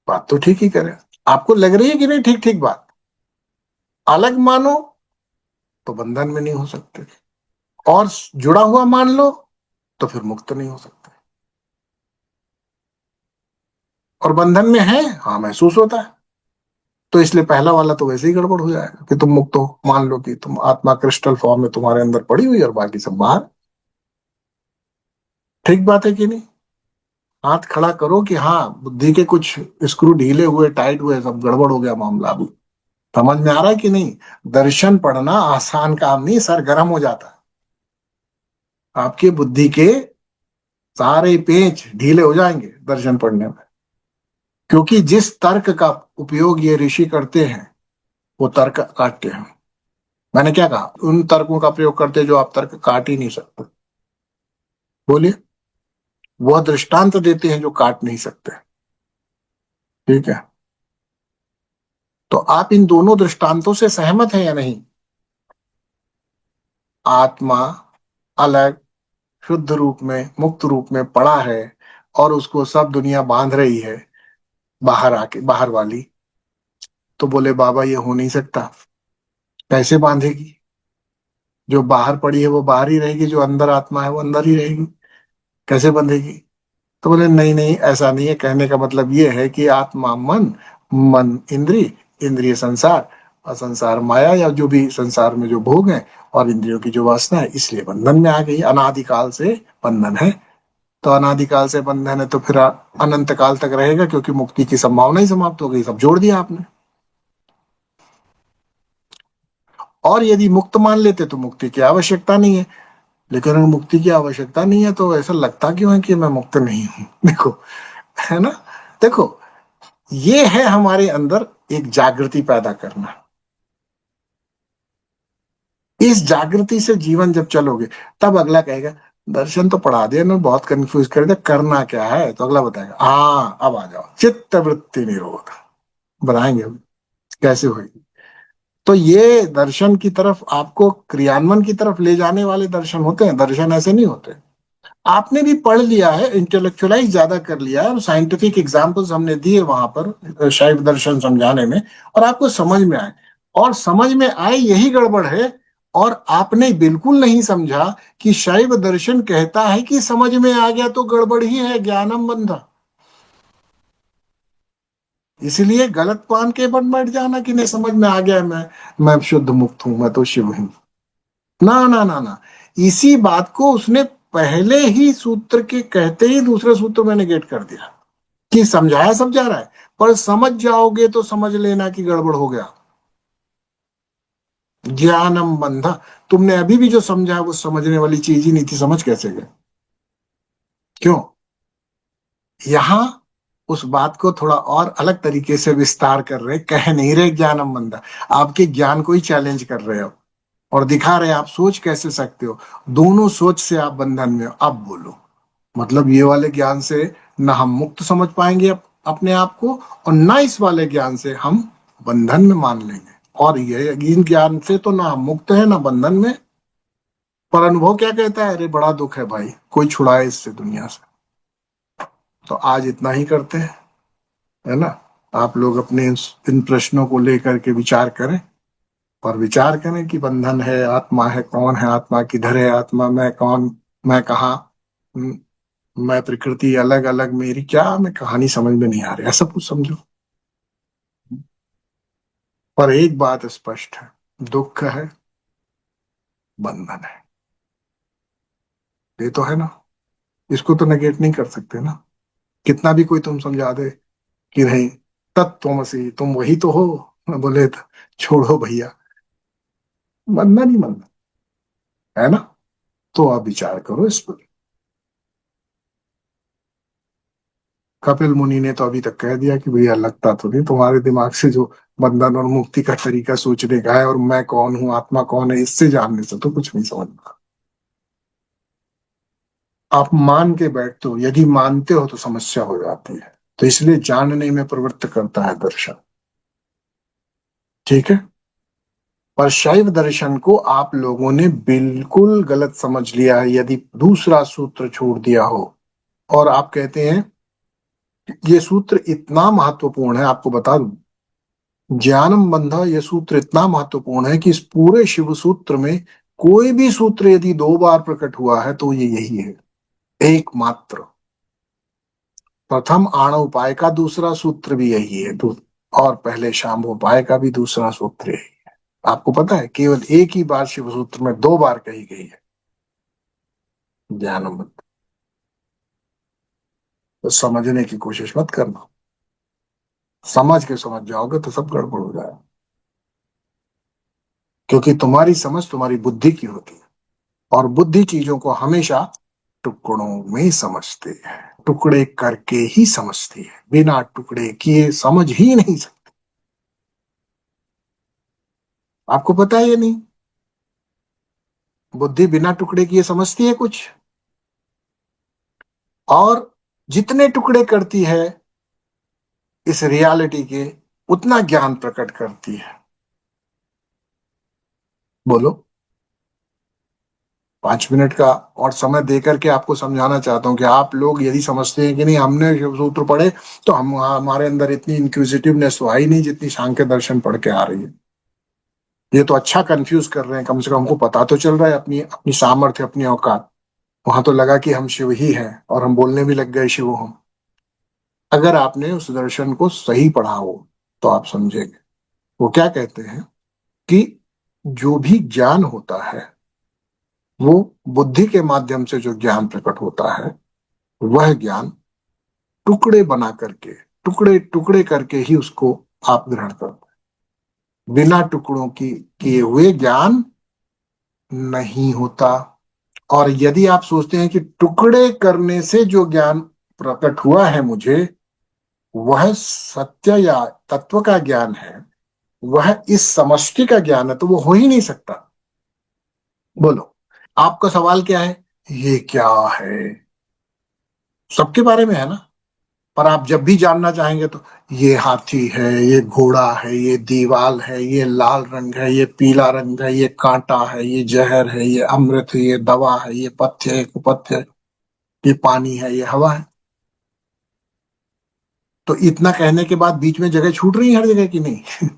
बात तो ठीक ही कह रहे। आपको लग रही है कि नहीं ठीक ठीक बात? अलग मानो तो बंधन में नहीं हो सकते, और जुड़ा हुआ मान लो तो फिर मुक्त नहीं हो सकते। और बंधन में है, हाँ महसूस होता है, तो इसलिए पहला वाला तो वैसे ही गड़बड़ हो जाएगा कि तुम मुक्त हो, मान लो कि तुम आत्मा क्रिस्टल फॉर्म में तुम्हारे अंदर पड़ी हुई और बाकी सब बाहर। ठीक बात है कि नहीं? हाथ खड़ा करो कि हाँ बुद्धि के कुछ स्क्रू ढीले हुए, टाइट हुए, सब गड़बड़ हो गया मामला। अब समझ में आ रहा है कि नहीं? दर्शन पढ़ना आसान काम नहीं, सर गर्म हो जाता है, आपकी बुद्धि के सारे पेच ढीले हो जाएंगे दर्शन पढ़ने में। क्योंकि जिस तर्क का उपयोग ये ऋषि करते हैं वो तर्क काटते हैं। मैंने क्या कहा? उन तर्कों का प्रयोग करते जो आप तर्क काट ही नहीं सकते। बोलिए। वह दृष्टांत देते हैं जो काट नहीं सकते। ठीक है, तो आप इन दोनों दृष्टांतों से सहमत हैं या नहीं? आत्मा अलग, शुद्ध रूप में, मुक्त रूप में पड़ा है, और उसको सब दुनिया बांध रही है, बाहर आके, बाहर वाली। तो बोले बाबा ये हो नहीं सकता। कैसे बांधेगी? जो बाहर पड़ी है वो बाहर ही रहेगी, जो अंदर आत्मा है वो अंदर ही रहेगी, कैसे बंधेगी? तो बोले नहीं नहीं, ऐसा नहीं है, कहने का मतलब ये है कि आत्मा मन, मन इंद्रिय, इंद्रिय संसार, और संसार माया या जो भी संसार में जो भोग है, और इंद्रियों की जो वासना है, इसलिए बंधन में आ गई, अनादिकाल से बंधन है। तो अनादिकाल से बंधन है तो फिर अनंत काल तक रहेगा, क्योंकि मुक्ति की संभावना ही समाप्त हो गई, सब जोड़ दिया आपने। और यदि मुक्त मान लेते तो मुक्ति की आवश्यकता नहीं है, लेकिन अगर मुक्ति की आवश्यकता नहीं है तो ऐसा लगता क्यों है कि मैं मुक्त नहीं हूं? देखो, है ना? देखो, ये है हमारे अंदर एक जागृति पैदा करना। इस जागृति से जीवन जब चलोगे, तब अगला कहेगा दर्शन तो पढ़ा दिया ना, बहुत कंफ्यूज कर दिया, करना क्या है? तो अगला बताएगा हाँ अब आ जाओ, चित्त वृत्ति निरोध बनाएंगे हम, कैसे होगी। तो ये दर्शन की तरफ, आपको क्रियान्वयन की तरफ ले जाने वाले दर्शन होते हैं, दर्शन ऐसे नहीं होते। आपने भी पढ़ लिया है, इंटेलेक्चुअलाइज ज्यादा कर लिया है, और साइंटिफिक एग्जांपल्स हमने दिए वहां पर शैव दर्शन समझाने में, और आपको समझ में आए, और समझ में आए यही गड़बड़ है। और आपने बिल्कुल नहीं समझा कि शैव दर्शन कहता है कि समझ में आ गया तो गड़बड़ ही है, ज्ञानम बंधा। इसलिए गलत मान के बन बैठ जाना कि नहीं समझ में आ गया, मैं शुद्ध मुक्त हूं, मैं तो शिव हूं। ना ना ना ना, इसी बात को उसने पहले ही सूत्र के कहते ही दूसरे सूत्र में नेगेट कर दिया कि समझाया सब जा रहा है, पर समझ जाओगे तो समझ लेना कि गड़बड़ हो गया। ज्ञानम बंधा, तुमने अभी भी जो समझा वो समझने वाली चीज ही नहीं थी, समझ कैसे गए? क्यों? यहां उस बात को थोड़ा और अलग तरीके से विस्तार कर रहे, कह नहीं रहे ज्ञानम बंधा, आपके ज्ञान को ही चैलेंज कर रहे हो और दिखा रहे आप सोच कैसे सकते हो, दोनों सोच से आप बंधन में हो। अब बोलो, मतलब ये वाले ज्ञान से ना हम मुक्त समझ पाएंगे अपने आप को, और ना इस वाले ज्ञान से हम बंधन में मान लेंगे। और ये इन ज्ञान से तो ना हम मुक्त है ना बंधन में, पर अनुभव क्या कहता है? अरे बड़ा दुख है भाई, कोई छुड़ाए इससे दुनिया से। तो आज इतना ही करते हैं, है ना? आप लोग अपने इन प्रश्नों को लेकर के विचार करें, और विचार करें कि बंधन है, आत्मा है, कौन है आत्मा, किधर है आत्मा, मैं कौन, मैं कहाँ, मैं प्रकृति अलग अलग, मेरी क्या, मैं कहानी समझ में नहीं आ रही, ऐसा कुछ समझो। पर एक बात स्पष्ट है, दुख है, बंधन है, ये तो है ना, इसको तो नेगेट नहीं कर सकते ना, कितना भी कोई तुम समझा दे कि नहीं तत्त्वमसि तुम वही तो हो, बोले तो छोड़ो भैया, बंधन ही बंधन है ना। तो आप विचार करो इस पर। कपिल मुनि ने तो अभी तक कह दिया कि भैया लगता तो नहीं तुम्हारे दिमाग से जो बंधन और मुक्ति का तरीका सोचने का है, और मैं कौन हूं, आत्मा कौन है, इससे जानने से तो कुछ नहीं समझना। आप मान के बैठते हो, यदि मानते हो तो समस्या हो जाती है, तो इसलिए जानने में प्रवृत्त करता है दर्शन। ठीक है? पर शैव दर्शन को आप लोगों ने बिल्कुल गलत समझ लिया है, यदि दूसरा सूत्र छोड़ दिया हो। और आप कहते हैं ये सूत्र इतना महत्वपूर्ण है, आपको बता दूं, ज्ञानम बंधा ये सूत्र इतना महत्वपूर्ण है कि इस पूरे शिव सूत्र में कोई भी सूत्र यदि दो बार प्रकट हुआ है तो ये यही है, एकमात्र। प्रथम आणव उपाय का दूसरा सूत्र भी यही है, और पहले शाम्भ उपाय का भी दूसरा सूत्र यही है। आपको पता है केवल एक ही बार शिव सूत्र में दो बार कही गई है ज्ञानम बंधा। तो समझने की कोशिश मत करना, समझ के समझ जाओगे तो सब गड़बड़ हो जाएगा, क्योंकि तुम्हारी समझ तुम्हारी बुद्धि की होती है, और बुद्धि चीजों को हमेशा टुकड़ों में समझती है, टुकड़े करके ही समझती है, बिना टुकड़े किए समझ ही नहीं सकती। आपको पता है ये नहीं? बुद्धि बिना टुकड़े किए समझती है कुछ, और जितने टुकड़े करती है इस रियलिटी के, उतना ज्ञान प्रकट करती है। बोलो, 5 मिनट का और समय देकर के आपको समझाना चाहता हूं कि आप लोग यदि समझते हैं कि नहीं हमने शिव सूत्र पढ़े, तो हम हमारे अंदर इतनी इंक्विजिटिवनेस तो आई नहीं जितनी सांख्य दर्शन पढ़ के आ रही है। ये तो अच्छा कंफ्यूज कर रहे हैं, कम से कम हमको पता तो चल रहा है अपनी अपनी सामर्थ्य, अपनी औकात। वहां तो लगा कि हम शिव ही हैं और हम बोलने भी लग गए शिव हम। अगर आपने उस दर्शन को सही पढ़ा हो तो आप समझेंगे। वो क्या कहते हैं कि जो भी ज्ञान होता है वो बुद्धि के माध्यम से जो ज्ञान प्रकट होता है, वह ज्ञान टुकड़े बना करके, टुकड़े टुकड़े करके ही उसको आप ग्रहण करते हैं। बिना टुकड़ों की किए हुए ज्ञान नहीं होता। और यदि आप सोचते हैं कि टुकड़े करने से जो ज्ञान प्रकट हुआ है मुझे, वह सत्य या तत्व का ज्ञान है, वह इस समष्टि का ज्ञान है, तो वो हो ही नहीं सकता। बोलो, आपका सवाल क्या है? ये क्या है? सबके बारे में है ना। पर आप जब भी जानना चाहेंगे तो ये हाथी है, ये घोड़ा है, ये दीवाल है, ये लाल रंग है, ये पीला रंग है, ये कांटा है, ये जहर है, ये अमृत है, ये दवा है, ये पथ्य है, कुपथ्य है, ये पानी है, ये हवा है। तो इतना कहने के बाद बीच में जगह छूट रही है हर जगह की नहीं?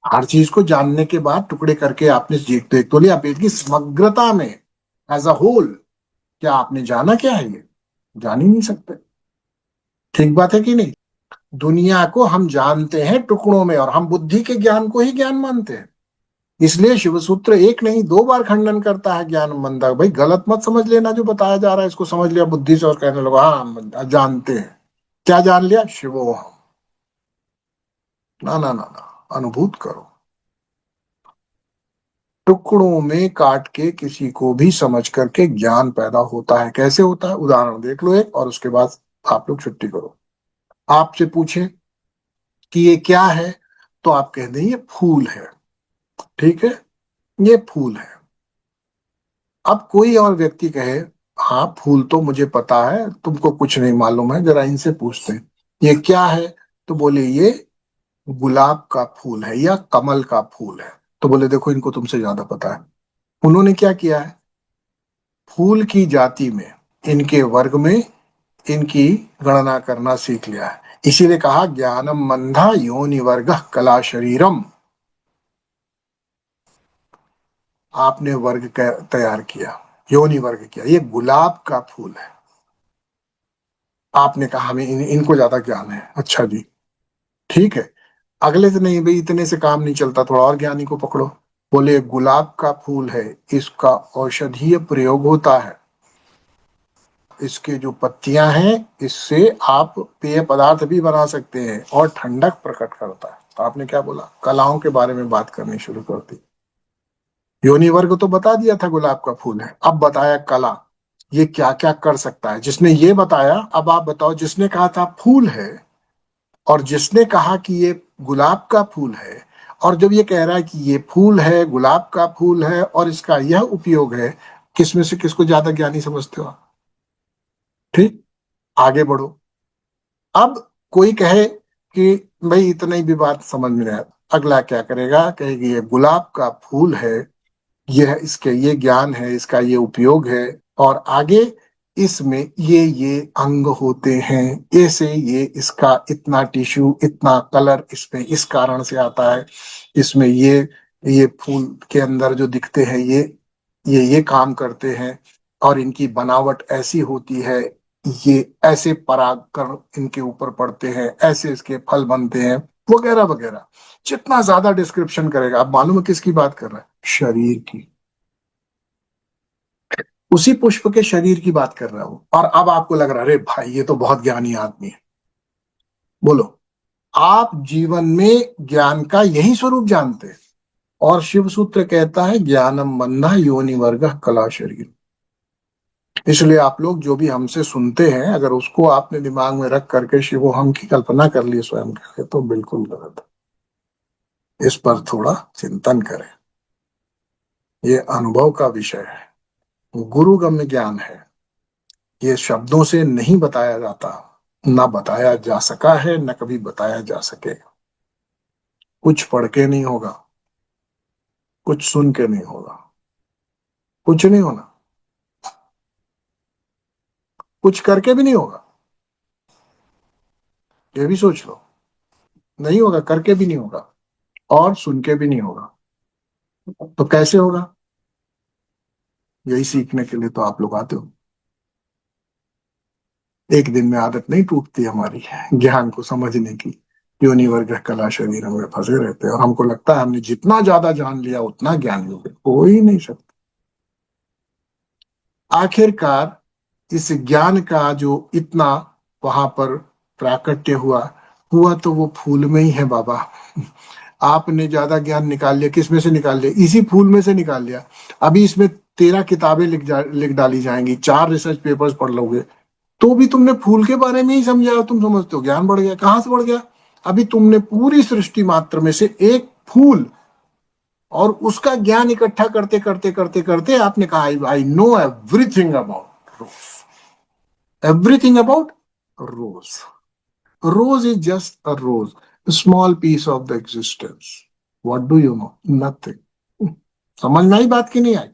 हर चीज को जानने के बाद टुकड़े करके आपने देख तो लिया, पेट की समग्रता में, एज अ होल। क्या आपने जाना क्या है? ये जान ही नहीं सकते। ठीक बात है कि नहीं? दुनिया को हम जानते हैं टुकड़ों में, और हम बुद्धि के ज्ञान को ही ज्ञान मानते हैं। इसलिए शिव सूत्र एक नहीं 2 बार खंडन करता है ज्ञान मंदा। भाई गलत मत समझ लेना, जो बताया जा रहा है इसको समझ लिया बुद्धि से और कहने लगा हाँ हम जानते हैं। क्या जान लिया? शिवो हम। ना ना ना ना, अनुभूत करो। टुकड़ों में काट के किसी को भी समझ करके ज्ञान पैदा होता है। कैसे होता है? उदाहरण देख लो एक, और उसके बाद आप लोग छुट्टी करो। आपसे पूछे कि ये क्या है, तो आप कह दें ये फूल है। ठीक है, ये फूल है। अब कोई और व्यक्ति कहे हाँ फूल तो मुझे पता है, तुमको कुछ नहीं मालूम है, जरा इनसे पूछते हैं ये क्या है। तो बोले ये गुलाब का फूल है या कमल का फूल है। तो बोले देखो इनको तुमसे ज्यादा पता है। उन्होंने क्या किया है? फूल की जाति में, इनके वर्ग में, इनकी गणना करना सीख लिया है। इसीलिए कहा ज्ञानम मंधा योनि वर्ग कला शरीरम। आपने वर्ग तैयार किया, योनि वर्ग किया। ये गुलाब का फूल है। आपने कहा हमें इनको ज्यादा ज्ञान है। अच्छा जी, ठीक है। अगले से नहीं भाई, इतने से काम नहीं चलता, थोड़ा और ज्ञानी को पकड़ो। बोले गुलाब का फूल है, इसका औषधीय प्रयोग होता है। इसके जो पत्तियां हैं, इससे आप पेय पदार्थ भी बना सकते हैं और ठंडक प्रकट करता है। तो आपने क्या बोला? कलाओं के बारे में बात करनी शुरू कर दी। योनि वर्ग तो बता दिया था गुलाब का फूल है, अब बताया कला, ये क्या क्या कर सकता है। जिसने ये बताया, अब आप बताओ, जिसने कहा था फूल है और जिसने कहा कि ये गुलाब का फूल है, और जब ये कह रहा है कि ये फूल है, गुलाब का फूल है और इसका यह उपयोग है, किसमें से किसको ज्यादा ज्ञानी समझते हो आप? ठीक, आगे बढ़ो। अब कोई कहे कि भाई इतना ही भी बात समझ में नहीं आया, अगला क्या करेगा? कहेगी ये गुलाब का फूल है, यह इसके ये ज्ञान है, इसका ये उपयोग है, और आगे इसमें ये अंग होते हैं, ऐसे ये इसका इतना टिश्यू, इतना कलर इसमें इस कारण से आता है, इसमें ये फूल के अंदर जो दिखते हैं ये काम करते हैं, और इनकी बनावट ऐसी होती है, ये ऐसे परागकण इनके ऊपर पड़ते हैं, ऐसे इसके फल बनते हैं, वगैरह वगैरह। जितना ज्यादा डिस्क्रिप्शन करेगा, आप मालूम है किसकी बात कर रहा है? शरीर की। उसी पुष्प के शरीर की बात कर रहा हूं। और अब आपको लग रहा है अरे भाई ये तो बहुत ज्ञानी आदमी है। बोलो, आप जीवन में ज्ञान का यही स्वरूप जानते हैं। और शिव सूत्र कहता है ज्ञानम बंधा योनि वर्ग कला शरीर। इसलिए आप लोग जो भी हमसे सुनते हैं, अगर उसको आपने दिमाग में रख करके शिवो हम की कल्पना कर लिए स्वयं के लिए, तो बिल्कुल गलत है। इस पर थोड़ा चिंतन करें। ये अनुभव का विषय है, गुरुगम्य ज्ञान है। ये शब्दों से नहीं बताया जाता, ना बताया जा सका है, न कभी बताया जा सकेगा। कुछ पढ़ के नहीं होगा, कुछ सुन के नहीं होगा, कुछ नहीं होना, कुछ करके भी नहीं होगा। ये भी सोच लो, नहीं होगा, करके भी नहीं होगा। और सुन के भी नहीं होगा। तो कैसे होगा? यही सीखने के लिए तो आप लोग आते हो। एक दिन में आदत नहीं टूटती हमारी ज्ञान को समझने की। योनि वर्ग कला शरीर में फंसे रहते हैं और हमको लगता है हमने जितना ज्यादा जान लिया उतना ज्ञान हो गया। हो ही नहीं सकता। आखिरकार इस ज्ञान का जो इतना वहां पर प्राकट्य हुआ, हुआ तो वो फूल में ही है बाबा। आपने ज्यादा ज्ञान निकाल लिया, किस में से निकाल लिया? इसी फूल में से निकाल लिया। अभी इसमें 13 किताबें लिख डाली जाएंगी, 4 रिसर्च पेपर्स पढ़ लोगे, तो भी तुमने फूल के बारे में ही समझा और तुम समझते हो ज्ञान बढ़ गया। कहां से बढ़ गया? अभी तुमने पूरी सृष्टि मात्र में से एक फूल और उसका ज्ञान इकट्ठा करते करते करते करते आपने कहा I know everything about rose, everything about rose. Rose is just a rose, small piece of the existence. What do you know? Nothing. समझ में आई बात की नहीं आई?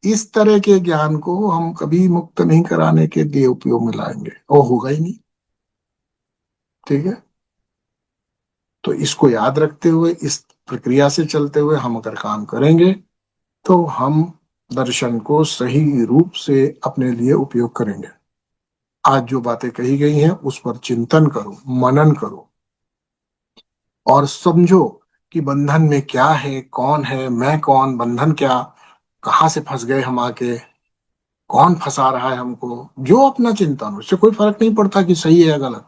इस तरह के ज्ञान को हम कभी मुक्त नहीं कराने के लिए उपयोग में लाएंगे, और होगा ही नहीं। ठीक है? तो इसको याद रखते हुए, इस प्रक्रिया से चलते हुए हम अगर काम करेंगे तो हम दर्शन को सही रूप से अपने लिए उपयोग करेंगे। आज जो बातें कही गई हैं उस पर चिंतन करो, मनन करो और समझो कि बंधन में क्या है, कौन है, मैं कौन, बंधन क्या, कहाँ से फंस गए हम आके, कौन फंसा रहा है हमको। जो अपना चिंतन हो, उससे कोई फर्क नहीं पड़ता कि सही है या गलत,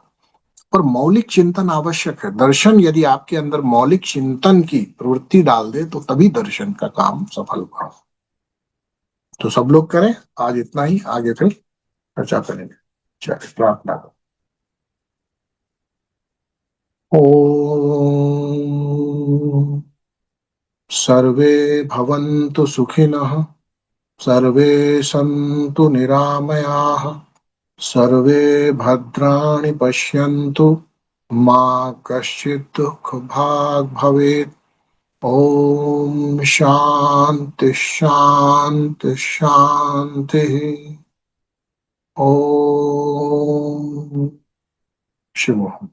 पर मौलिक चिंतन आवश्यक है। दर्शन यदि आपके अंदर मौलिक चिंतन की प्रवृत्ति डाल दे तो तभी दर्शन का काम सफल होगा। तो सब लोग करें। आज इतना ही, आगे फिर चर्चा करेंगे। चलिए प्रार्थना करो। ओम सर्वे भवन्तु सुखिनः, सर्वे सन्तु निरामयाः, सर्वे भद्राणि पश्यन्तु, मा कश्चित् दुःखभाग् भवेत्। ओम शांति शांति शांति। ओम शिवोहम।